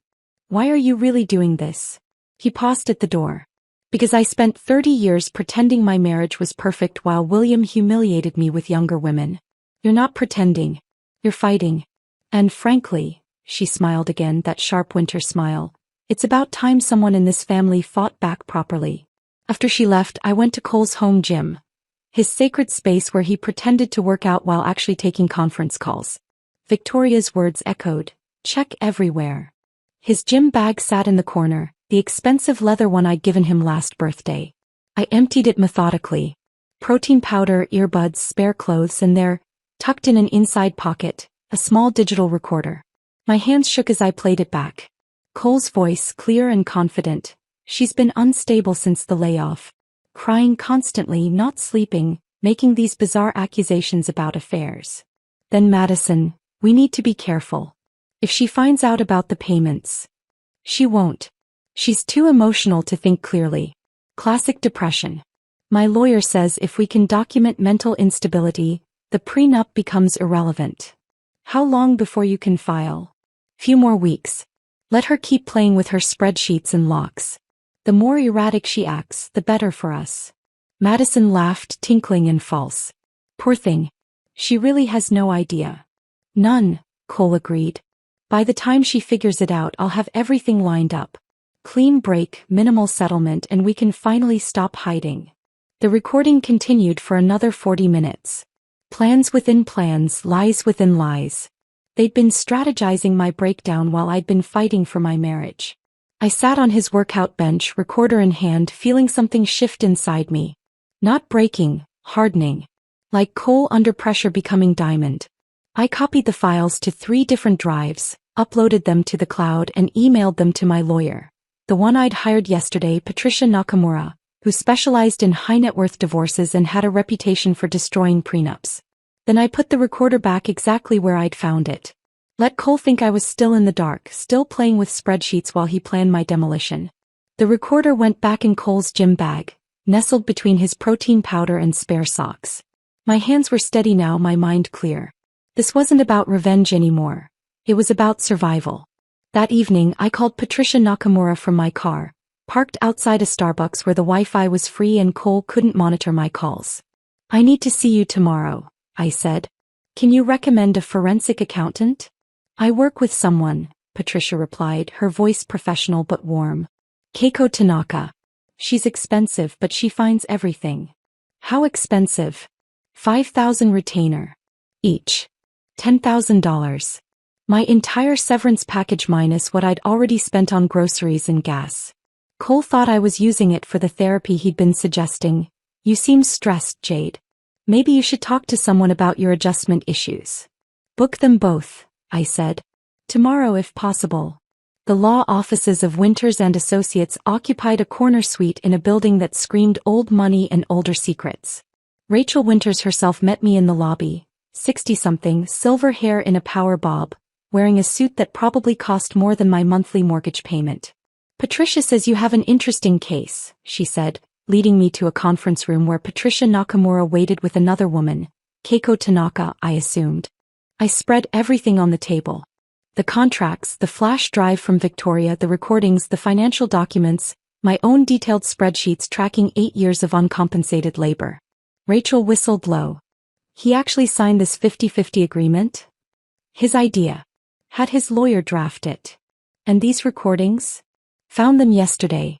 Why are you really doing this? He paused at the door. Because I spent 30 years pretending my marriage was perfect while William humiliated me with younger women. You're not pretending. You're fighting. And frankly, she smiled again, that sharp winter smile, it's about time someone in this family fought back properly. After she left, I went to Cole's home gym. His sacred space where he pretended to work out while actually taking conference calls. Victoria's words echoed, check everywhere. His gym bag sat in the corner, the expensive leather one I'd given him last birthday. I emptied it methodically. Protein powder, earbuds, spare clothes, and there, tucked in an inside pocket, a small digital recorder. My hands shook as I played it back. Cole's voice, clear and confident. She's been unstable since the layoff. Crying constantly, not sleeping, making these bizarre accusations about affairs. Then Madison, we need to be careful. If she finds out about the payments. She won't. She's too emotional to think clearly. Classic depression. My lawyer says if we can document mental instability, the prenup becomes irrelevant. How long before you can file? Few more weeks. Let her keep playing with her spreadsheets and locks. The more erratic she acts, the better for us. Madison laughed, tinkling and false. Poor thing. She really has no idea. None, Cole agreed. By the time she figures it out, I'll have everything lined up. Clean break, minimal settlement, and we can finally stop hiding. The recording continued for another 40 minutes. Plans within plans, lies within lies. They'd been strategizing my breakdown while I'd been fighting for my marriage. I sat on his workout bench, recorder in hand, feeling something shift inside me. Not breaking, hardening. Like coal under pressure becoming diamond. I copied the files to 3 different drives, uploaded them to the cloud and emailed them to my lawyer. The one I'd hired yesterday, Patricia Nakamura, who specialized in high-net-worth divorces and had a reputation for destroying prenups. Then I put the recorder back exactly where I'd found it. Let Cole think I was still in the dark, still playing with spreadsheets while he planned my demolition. The recorder went back in Cole's gym bag, nestled between his protein powder and spare socks. My hands were steady now, my mind clear. This wasn't about revenge anymore. It was about survival. That evening, I called Patricia Nakamura from my car, parked outside a Starbucks where the Wi-Fi was free and Cole couldn't monitor my calls. I need to see you tomorrow, I said. Can you recommend a forensic accountant? I work with someone, Patricia replied, her voice professional but warm. Keiko Tanaka. She's expensive, but she finds everything. How expensive? $5,000 retainer. Each. $10,000. My entire severance package minus what I'd already spent on groceries and gas. Cole thought I was using it for the therapy he'd been suggesting. You seem stressed, Jade. Maybe you should talk to someone about your adjustment issues. Book them both, I said. Tomorrow if possible. The law offices of Winters and Associates occupied a corner suite in a building that screamed old money and older secrets. Rachel Winters herself met me in the lobby, 60-something, silver hair in a power bob, wearing a suit that probably cost more than my monthly mortgage payment. Patricia says you have an interesting case, she said, leading me to a conference room where Patricia Nakamura waited with another woman, Keiko Tanaka, I assumed. I spread everything on the table. The contracts, the flash drive from Victoria, the recordings, the financial documents, my own detailed spreadsheets tracking 8 years of uncompensated labor. Rachel whistled low. He actually signed this 50-50 agreement? His idea. Had his lawyer draft it. And these recordings? Found them yesterday.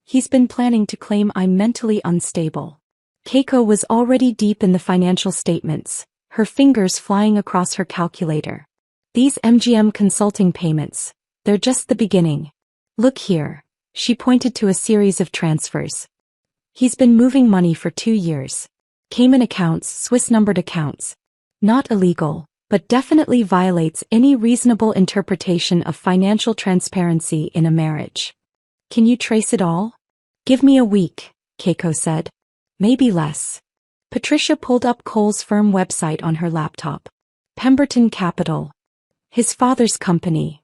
He's been planning to claim I'm mentally unstable. Keiko was already deep in the financial statements, her fingers flying across her calculator. These MGM consulting payments, they're just the beginning. Look here. She pointed to a series of transfers. He's been moving money for 2 years. Cayman accounts, Swiss-numbered accounts. Not illegal, but definitely violates any reasonable interpretation of financial transparency in a marriage. Can you trace it all? Give me a week, Keiko said. Maybe less. Patricia pulled up Cole's firm website on her laptop. Pemberton Capital. His father's company.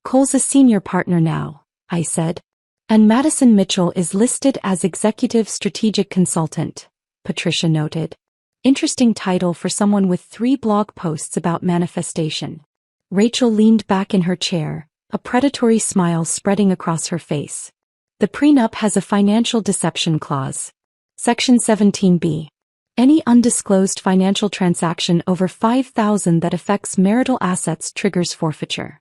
Cole's a senior partner now, I said. And Madison Mitchell is listed as executive strategic consultant. Patricia noted. Interesting title for someone with 3 blog posts about manifestation. Rachel leaned back in her chair, a predatory smile spreading across her face. The prenup has a financial deception clause. Section 17B. Any undisclosed financial transaction over $5,000 that affects marital assets triggers forfeiture.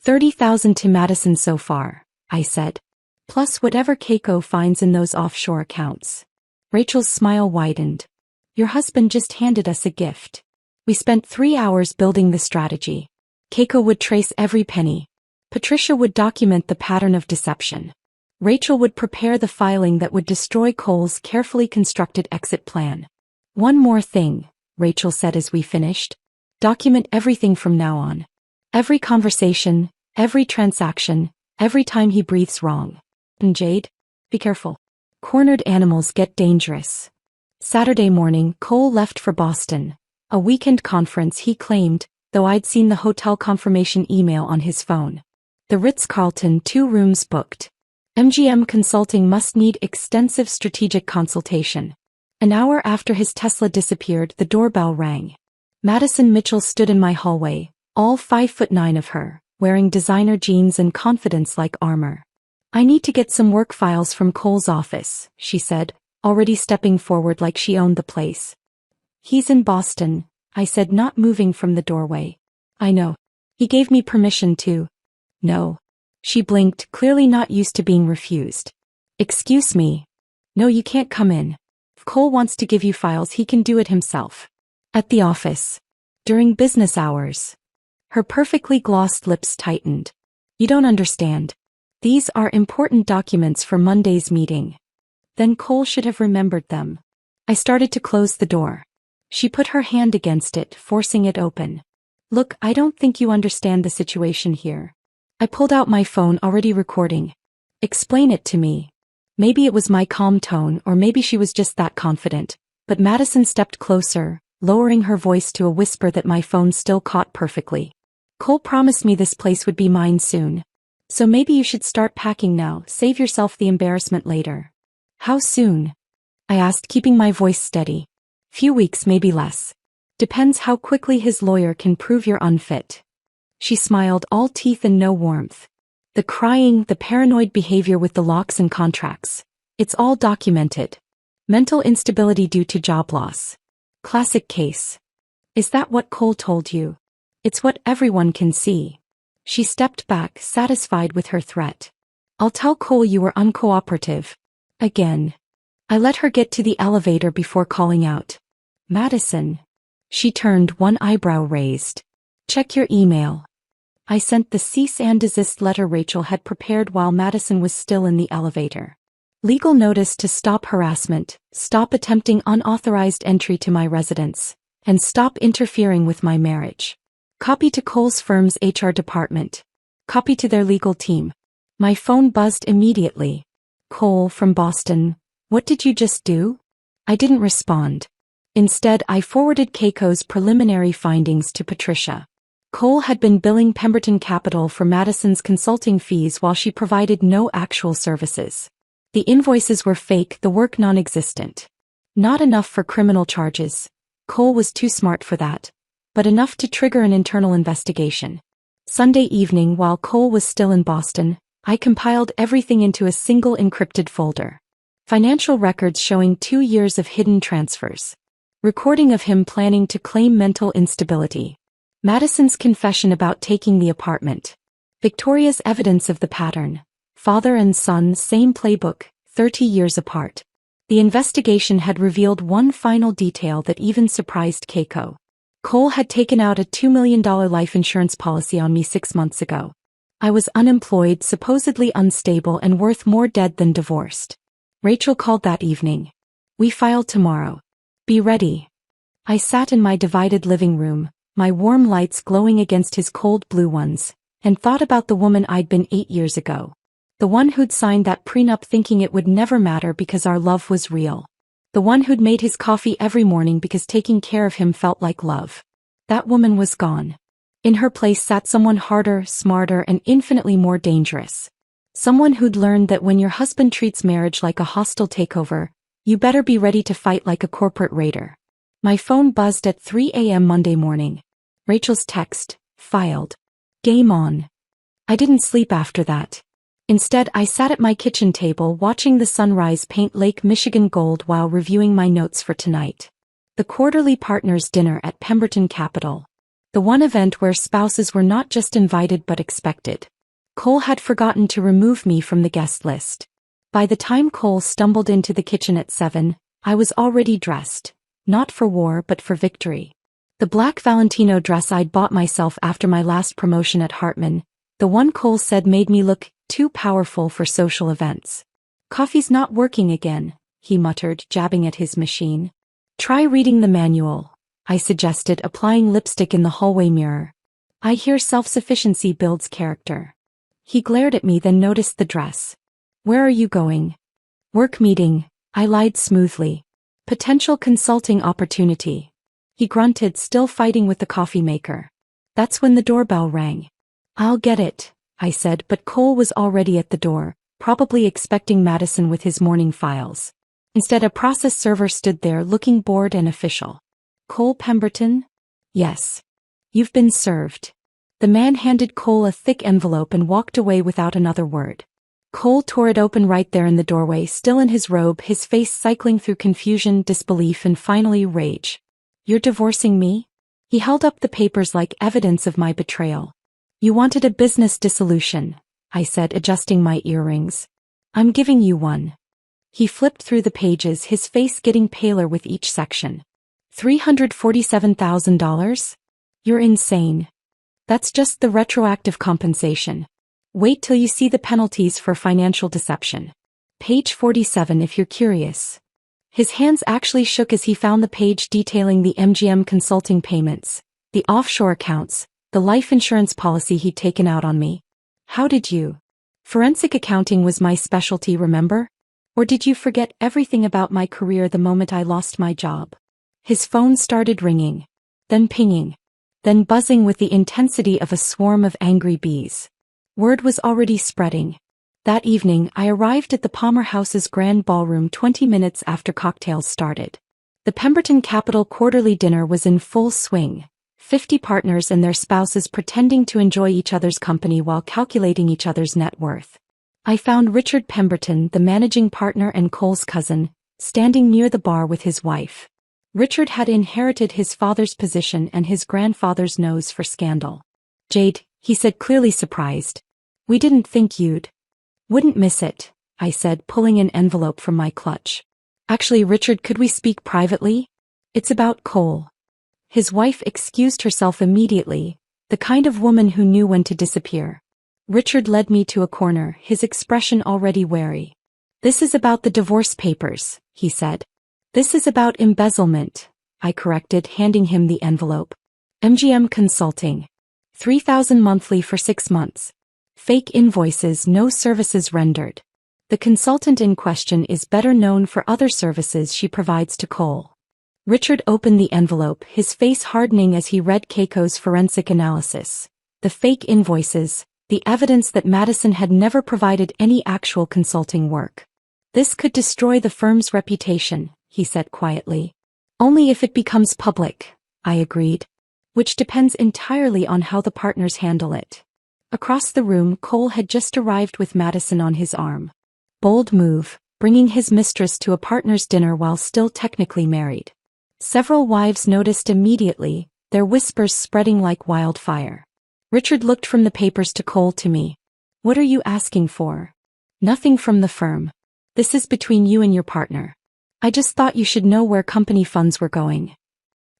$30,000 to Madison so far, I said. Plus whatever Keiko finds in those offshore accounts. Rachel's smile widened. Your husband just handed us a gift. We spent 3 hours building the strategy. Keiko would trace every penny. Patricia would document the pattern of deception. Rachel would prepare the filing that would destroy Cole's carefully constructed exit plan. One more thing, Rachel said as we finished. Document everything from now on. Every conversation, every transaction, every time he breathes wrong. And Jade, be careful. Cornered animals get dangerous. Saturday morning, Cole left for Boston. A weekend conference he claimed, though I'd seen the hotel confirmation email on his phone. The Ritz-Carlton, 2 rooms booked. MGM Consulting must need extensive strategic consultation. An hour after his Tesla disappeared, the doorbell rang. Madison Mitchell stood in my hallway, all 5'9" of her, wearing designer jeans and confidence like armor. I need to get some work files from Cole's office, she said, already stepping forward like she owned the place. He's in Boston, I said, not moving from the doorway. I know. He gave me permission to. No. She blinked, clearly not used to being refused. Excuse me. No, you can't come in. If Cole wants to give you files, he can do it himself. At the office. During business hours. Her perfectly glossed lips tightened. You don't understand. These are important documents for Monday's meeting. Then Cole should have remembered them. I started to close the door. She put her hand against it, forcing it open. Look, I don't think you understand the situation here. I pulled out my phone, already recording. Explain it to me. Maybe it was my calm tone, or maybe she was just that confident, but Madison stepped closer, lowering her voice to a whisper that my phone still caught perfectly. Cole promised me this place would be mine soon. So maybe you should start packing now, save yourself the embarrassment later. How soon? I asked, keeping my voice steady. Few weeks, maybe less. Depends how quickly his lawyer can prove you're unfit. She smiled, all teeth and no warmth. The crying, the paranoid behavior with the locks and contracts. It's all documented. Mental instability due to job loss. Classic case. Is that what Cole told you? It's what everyone can see. She stepped back, satisfied with her threat. I'll tell Cole you were uncooperative. Again. I let her get to the elevator before calling out. Madison. She turned, one eyebrow raised. Check your email. I sent the cease and desist letter Rachel had prepared while Madison was still in the elevator. Legal notice to stop harassment, stop attempting unauthorized entry to my residence, and stop interfering with my marriage. Copy to Cole's firm's HR department. Copy to their legal team. My phone buzzed immediately. Cole from Boston, what did you just do? I didn't respond. Instead, I forwarded Keiko's preliminary findings to Patricia. Cole had been billing Pemberton Capital for Madison's consulting fees while she provided no actual services. The invoices were fake, the work non-existent. Not enough for criminal charges. Cole was too smart for that. But enough to trigger an internal investigation. Sunday evening, while Cole was still in Boston, I compiled everything into a single encrypted folder. Financial records showing 2 years of hidden transfers. Recording of him planning to claim mental instability. Madison's confession about taking the apartment. Victoria's evidence of the pattern. Father and son, same playbook, 30 years apart. The investigation had revealed one final detail that even surprised Keiko. Cole had taken out a $2 million life insurance policy on me 6 months ago. I was unemployed, supposedly unstable, and worth more dead than divorced. Rachel called that evening. We file tomorrow. Be ready. I sat in my divided living room, my warm lights glowing against his cold blue ones, and thought about the woman I'd been 8 years ago. The one who'd signed that prenup thinking it would never matter because our love was real. The one who'd made his coffee every morning because taking care of him felt like love. That woman was gone. In her place sat someone harder, smarter, and infinitely more dangerous. Someone who'd learned that when your husband treats marriage like a hostile takeover, You better be ready to fight like a corporate raider. My phone buzzed at 3 a.m. Monday morning. Rachel's text, filed. Game on. I didn't sleep after that. Instead, I sat at my kitchen table watching the sunrise paint Lake Michigan gold while reviewing my notes for tonight. The quarterly partners' dinner at Pemberton Capital. The one event where spouses were not just invited but expected. Cole had forgotten to remove me from the guest list. By the time Cole stumbled into the kitchen at 7, I was already dressed. Not for war but for victory. The black Valentino dress I'd bought myself after my last promotion at Hartman, the one Cole said made me look too powerful for social events. Coffee's not working again, he muttered, jabbing at his machine. Try reading the manual, I suggested, applying lipstick in the hallway mirror. I hear self-sufficiency builds character. He glared at me, then noticed the dress. Where are you going? Work meeting, I lied smoothly. Potential consulting opportunity. He grunted, still fighting with the coffee maker. That's when the doorbell rang. I'll get it, I said, but Cole was already at the door, probably expecting Madison with his morning files. Instead, a process server stood there looking bored and official. Cole Pemberton? Yes. You've been served. The man handed Cole a thick envelope and walked away without another word. Cole tore it open right there in the doorway, still in his robe, his face cycling through confusion, disbelief, and finally rage. You're divorcing me? He held up the papers like evidence of my betrayal. You wanted a business dissolution, I said, adjusting my earrings. I'm giving you one. He flipped through the pages, his face getting paler with each section. $347,000? You're insane. That's just the retroactive compensation. Wait till you see the penalties for financial deception. Page 47 if you're curious. His hands actually shook as he found the page detailing the MGM consulting payments, the offshore accounts, the life insurance policy he'd taken out on me. How did you? Forensic accounting was my specialty, remember? Or did you forget everything about my career the moment I lost my job? His phone started ringing, then pinging, then buzzing with the intensity of a swarm of angry bees. Word was already spreading. That evening, I arrived at the Palmer House's grand ballroom 20 minutes after cocktails started. The Pemberton Capital quarterly dinner was in full swing, 50 partners and their spouses pretending to enjoy each other's company while calculating each other's net worth. I found Richard Pemberton, the managing partner and Cole's cousin, standing near the bar with his wife. Richard had inherited his father's position and his grandfather's nose for scandal. Jade, he said, clearly surprised. We didn't think wouldn't miss it, I said, pulling an envelope from my clutch. Actually, Richard, could we speak privately? It's about Cole. His wife excused herself immediately, the kind of woman who knew when to disappear. Richard led me to a corner, his expression already wary. This is about the divorce papers, he said. This is about embezzlement, I corrected, handing him the envelope. MGM Consulting. $3,000 monthly for 6 months. Fake invoices, no services rendered. The consultant in question is better known for other services she provides to Cole. Richard opened the envelope, his face hardening as he read Keiko's forensic analysis. The fake invoices, the evidence that Madison had never provided any actual consulting work. This could destroy the firm's reputation, he said quietly. Only if it becomes public, I agreed. Which depends entirely on how the partners handle it. Across the room, Cole had just arrived with Madison on his arm. Bold move, bringing his mistress to a partner's dinner while still technically married. Several wives noticed immediately, their whispers spreading like wildfire. Richard looked from the papers to Cole to me. What are you asking for? Nothing from the firm. This is between you and your partner. I just thought you should know where company funds were going.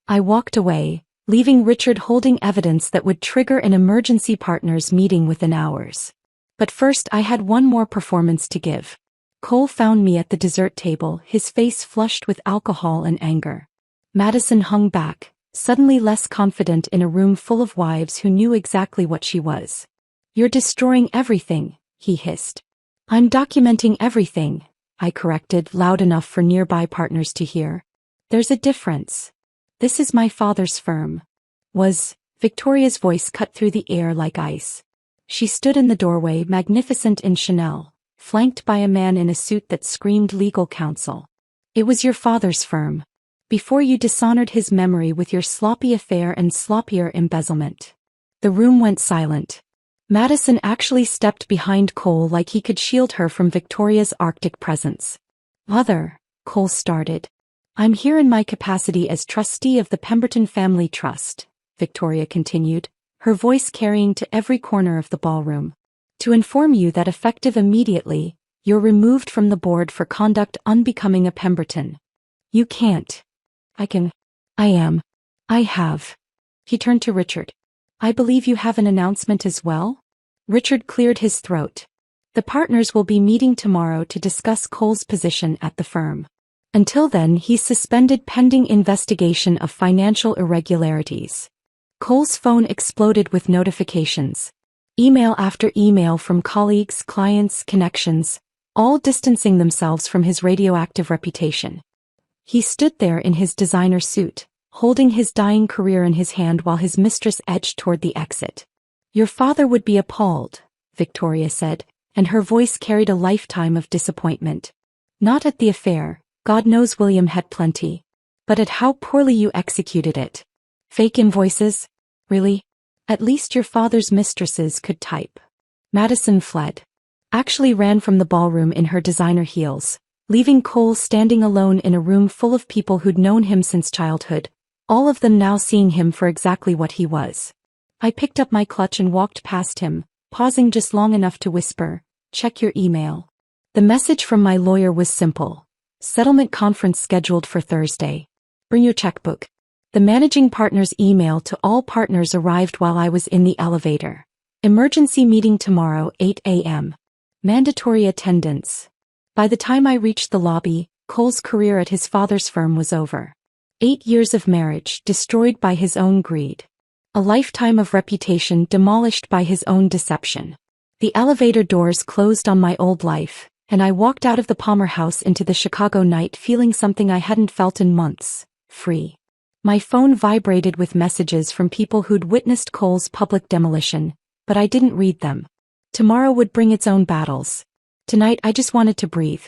I walked away, leaving Richard holding evidence that would trigger an emergency partners meeting within hours. But first I had one more performance to give. Cole found me at the dessert table, his face flushed with alcohol and anger. Madison hung back, suddenly less confident in a room full of wives who knew exactly what she was. You're destroying everything, he hissed. I'm documenting everything, I corrected, loud enough for nearby partners to hear. There's a difference. This is my father's firm. Victoria's voice cut through the air like ice. She stood in the doorway, magnificent in Chanel, flanked by a man in a suit that screamed legal counsel. It was your father's firm. Before you dishonored his memory with your sloppy affair and sloppier embezzlement. The room went silent. Madison actually stepped behind Cole like he could shield her from Victoria's Arctic presence. Mother, Cole started. I'm here in my capacity as trustee of the Pemberton Family Trust, Victoria continued, her voice carrying to every corner of the ballroom. To inform you that effective immediately, you're removed from the board for conduct unbecoming a Pemberton. You can't. I can. I am. I have. He turned to Richard. I believe you have an announcement as well? Richard cleared his throat. The partners will be meeting tomorrow to discuss Cole's position at the firm. Until then, he's suspended pending investigation of financial irregularities. Cole's phone exploded with notifications. Email after email from colleagues, clients, connections, all distancing themselves from his radioactive reputation. He stood there in his designer suit, holding his dying career in his hand while his mistress edged toward the exit. Your father would be appalled, Victoria said, and her voice carried a lifetime of disappointment. Not at the affair, God knows William had plenty, but at how poorly you executed it. Fake invoices? Really? At least your father's mistresses could type. Madison fled. Actually ran from the ballroom in her designer heels, leaving Cole standing alone in a room full of people who'd known him since childhood, all of them now seeing him for exactly what he was. I picked up my clutch and walked past him, pausing just long enough to whisper, check your email. The message from my lawyer was simple. Settlement conference scheduled for Thursday. Bring your checkbook. The managing partner's email to all partners arrived while I was in the elevator. Emergency meeting tomorrow, 8 a.m. Mandatory attendance. By the time I reached the lobby, Cole's career at his father's firm was over. 8 years of marriage destroyed by his own greed. A lifetime of reputation demolished by his own deception. The elevator doors closed on my old life, and I walked out of the Palmer House into the Chicago night feeling something I hadn't felt in months, free. My phone vibrated with messages from people who'd witnessed Cole's public demolition, but I didn't read them. Tomorrow would bring its own battles. Tonight I just wanted to breathe.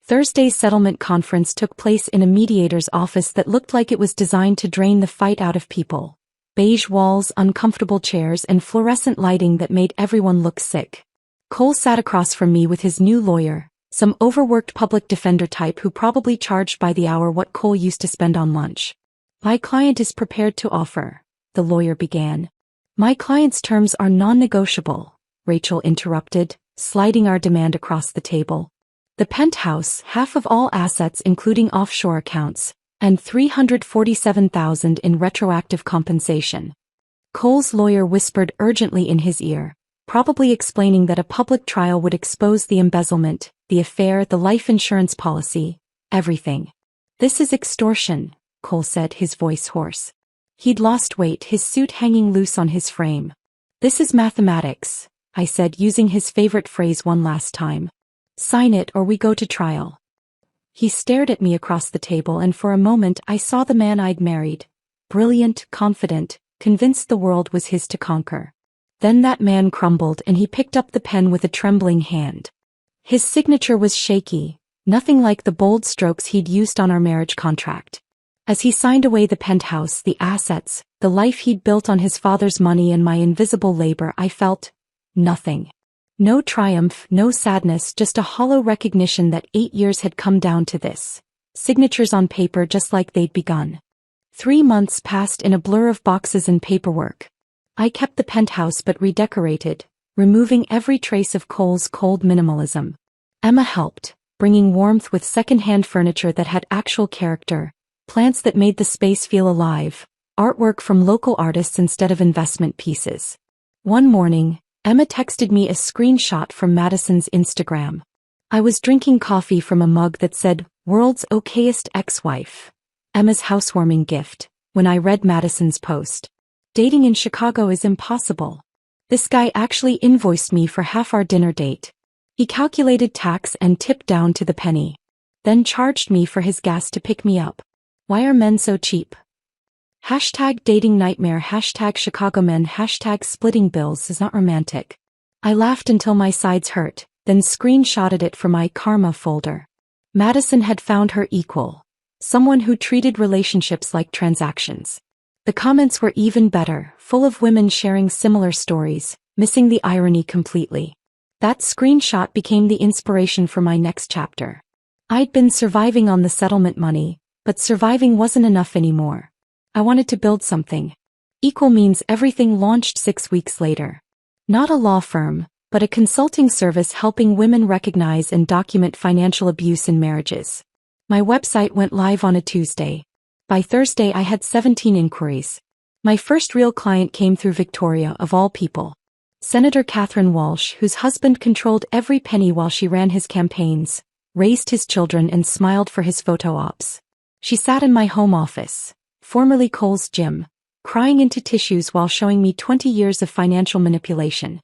Thursday's settlement conference took place in a mediator's office that looked like it was designed to drain the fight out of people. Beige walls, uncomfortable chairs, and fluorescent lighting that made everyone look sick. Cole sat across from me with his new lawyer, some overworked public defender type who probably charged by the hour what Cole used to spend on lunch. My client is prepared to offer, the lawyer began. My client's terms are non-negotiable, Rachel interrupted, sliding our demand across the table. The penthouse, half of all assets including offshore accounts, and $347,000 in retroactive compensation. Cole's lawyer whispered urgently in his ear, probably explaining that a public trial would expose the embezzlement, the affair, the life insurance policy, everything. This is extortion, Cole said, his voice hoarse. He'd lost weight, his suit hanging loose on his frame. This is mathematics, I said, using his favorite phrase one last time. Sign it or we go to trial. He stared at me across the table, and for a moment I saw the man I'd married. Brilliant, confident, convinced the world was his to conquer. Then that man crumbled and he picked up the pen with a trembling hand. His signature was shaky, nothing like the bold strokes he'd used on our marriage contract. As he signed away the penthouse, the assets, the life he'd built on his father's money and my invisible labor, I felt nothing. No triumph, no sadness, just a hollow recognition that 8 years had come down to this. Signatures on paper just like they'd begun. 3 months passed in a blur of boxes and paperwork. I kept the penthouse but redecorated, removing every trace of Cole's cold minimalism. Emma helped, bringing warmth with second-hand furniture that had actual character, plants that made the space feel alive, artwork from local artists instead of investment pieces. One morning, Emma texted me a screenshot from Madison's Instagram. I was drinking coffee from a mug that said, "World's okayest ex-wife." Emma's housewarming gift, when I read Madison's post. Dating in Chicago is impossible. This guy actually invoiced me for half our dinner date. He calculated tax and tip down to the penny. Then charged me for his gas to pick me up. Why are men so cheap? Hashtag dating nightmare, hashtag Chicago men, hashtag splitting bills is not romantic. I laughed until my sides hurt, then screenshotted it for my karma folder. Madison had found her equal. Someone who treated relationships like transactions. The comments were even better, full of women sharing similar stories, missing the irony completely. That screenshot became the inspiration for my next chapter. I'd been surviving on the settlement money, but surviving wasn't enough anymore. I wanted to build something. Equal Means Everything launched 6 weeks later. Not a law firm, but a consulting service helping women recognize and document financial abuse in marriages. My website went live on a Tuesday. By Thursday I had 17 inquiries. My first real client came through Victoria, of all people. Senator Catherine Walsh, whose husband controlled every penny while she ran his campaigns, raised his children and smiled for his photo ops. She sat in my home office, formerly Cole's gym, crying into tissues while showing me 20 years of financial manipulation.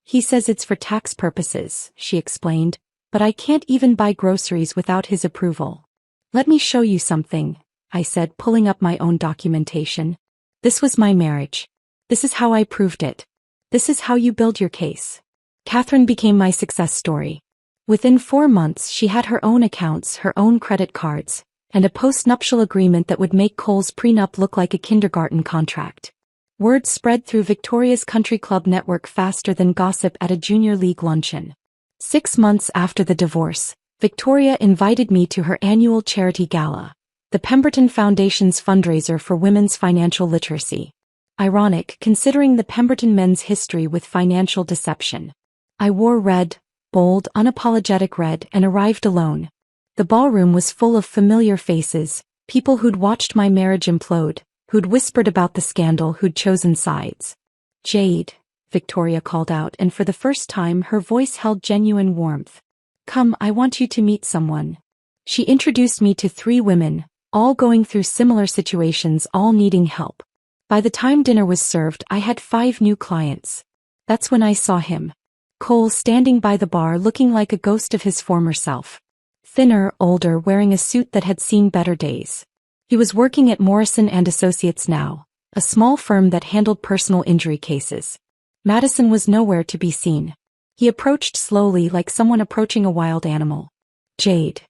He says it's for tax purposes, she explained, but I can't even buy groceries without his approval. Let me show you something, I said, pulling up my own documentation. This was my marriage. This is how I proved it. This is how you build your case. Catherine became my success story. Within 4 months she had her own accounts, her own credit cards, and a post-nuptial agreement that would make Cole's prenup look like a kindergarten contract. Word spread through Victoria's country club network faster than gossip at a junior league luncheon. 6 months after the divorce, Victoria invited me to her annual charity gala, the Pemberton Foundation's fundraiser for women's financial literacy. Ironic, considering the Pemberton men's history with financial deception. I wore red, bold, unapologetic red, and arrived alone. The ballroom was full of familiar faces, people who'd watched my marriage implode, who'd whispered about the scandal, who'd chosen sides. Jade, Victoria called out, and for the first time her voice held genuine warmth. Come, I want you to meet someone. She introduced me to 3 women, all going through similar situations, all needing help. By the time dinner was served, I had 5 new clients. That's when I saw him. Cole standing by the bar looking like a ghost of his former self. Thinner, older, wearing a suit that had seen better days. He was working at Morrison & Associates now, a small firm that handled personal injury cases. Madison was nowhere to be seen. He approached slowly, like someone approaching a wild animal. Jade.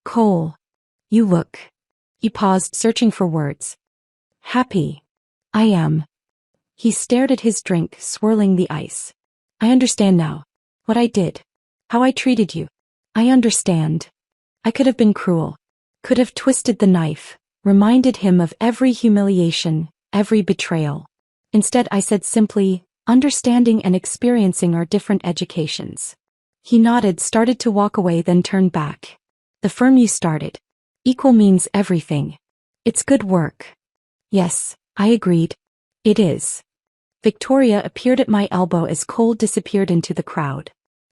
Cole. You look. He paused, searching for words. Happy. I am. He stared at his drink, swirling the ice. I understand now. What I did. How I treated you. I understand. I could have been cruel. Could have twisted the knife, reminded him of every humiliation, every betrayal. Instead I said simply, understanding and experiencing are different educations. He nodded, started to walk away, then turned back. The firm you started. Equal Means Everything. It's good work. Yes, I agreed. It is. Victoria appeared at my elbow as Cole disappeared into the crowd.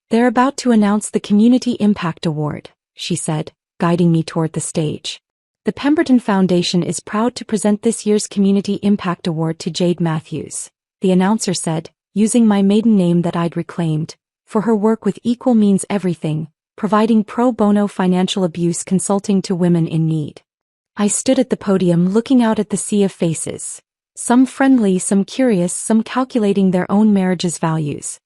They're about to announce the Community Impact Award, she said, guiding me toward the stage. The Pemberton Foundation is proud to present this year's Community Impact Award to Jade Matthews, the announcer said, using my maiden name that I'd reclaimed, for her work with Equal Means Everything, providing pro bono financial abuse consulting to women in need. I stood at the podium looking out at the sea of faces. Some friendly, some curious, some calculating their own marriage's values.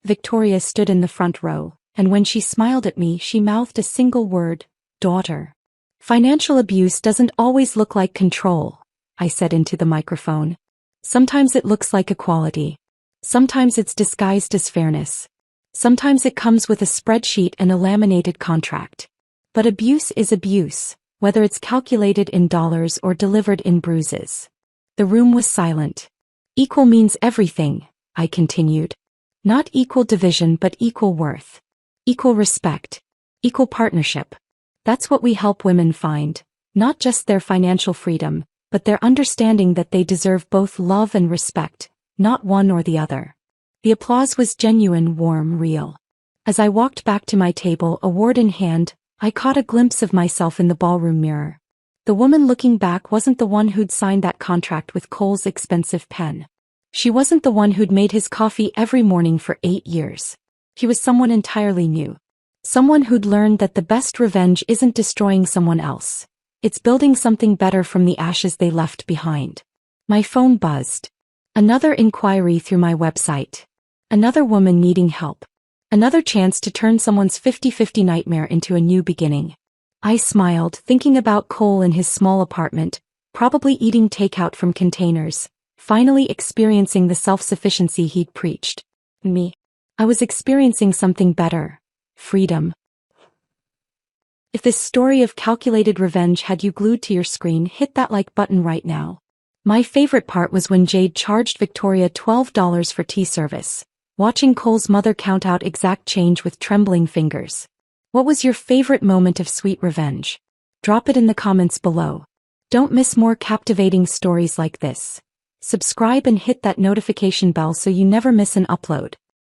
Victoria stood in the front row, and when she smiled at me she mouthed a single word, daughter. Financial abuse doesn't always look like control, I said into the microphone. Sometimes it looks like equality. Sometimes it's disguised as fairness. Sometimes it comes with a spreadsheet and a laminated contract. But abuse is abuse, whether it's calculated in dollars or delivered in bruises. The room was silent. Equal means everything, I continued. Not equal division but equal worth. Equal respect. Equal partnership. That's what we help women find, not just their financial freedom, but their understanding that they deserve both love and respect, not one or the other. The applause was genuine, warm, real. As I walked back to my table, award in hand, I caught a glimpse of myself in the ballroom mirror. The woman looking back wasn't the one who'd signed that contract with Cole's expensive pen. She wasn't the one who'd made his coffee every morning for 8 years. She was someone entirely new. Someone who'd learned that the best revenge isn't destroying someone else. It's building something better from the ashes they left behind. My phone buzzed. Another inquiry through my website. Another woman needing help. Another chance to turn someone's 50-50 nightmare into a new beginning. I smiled, thinking about Cole in his small apartment, probably eating takeout from containers, finally experiencing the self-sufficiency he'd preached. Me. I was experiencing something better. Freedom. If this story of calculated revenge had you glued to your screen, hit that like button right now. My favorite part was when Jade charged Victoria $12 for tea service, watching Cole's mother count out exact change with trembling fingers. What was your favorite moment of sweet revenge? Drop it in the comments below. Don't miss more captivating stories like this. Subscribe and hit that notification bell so you never miss an upload.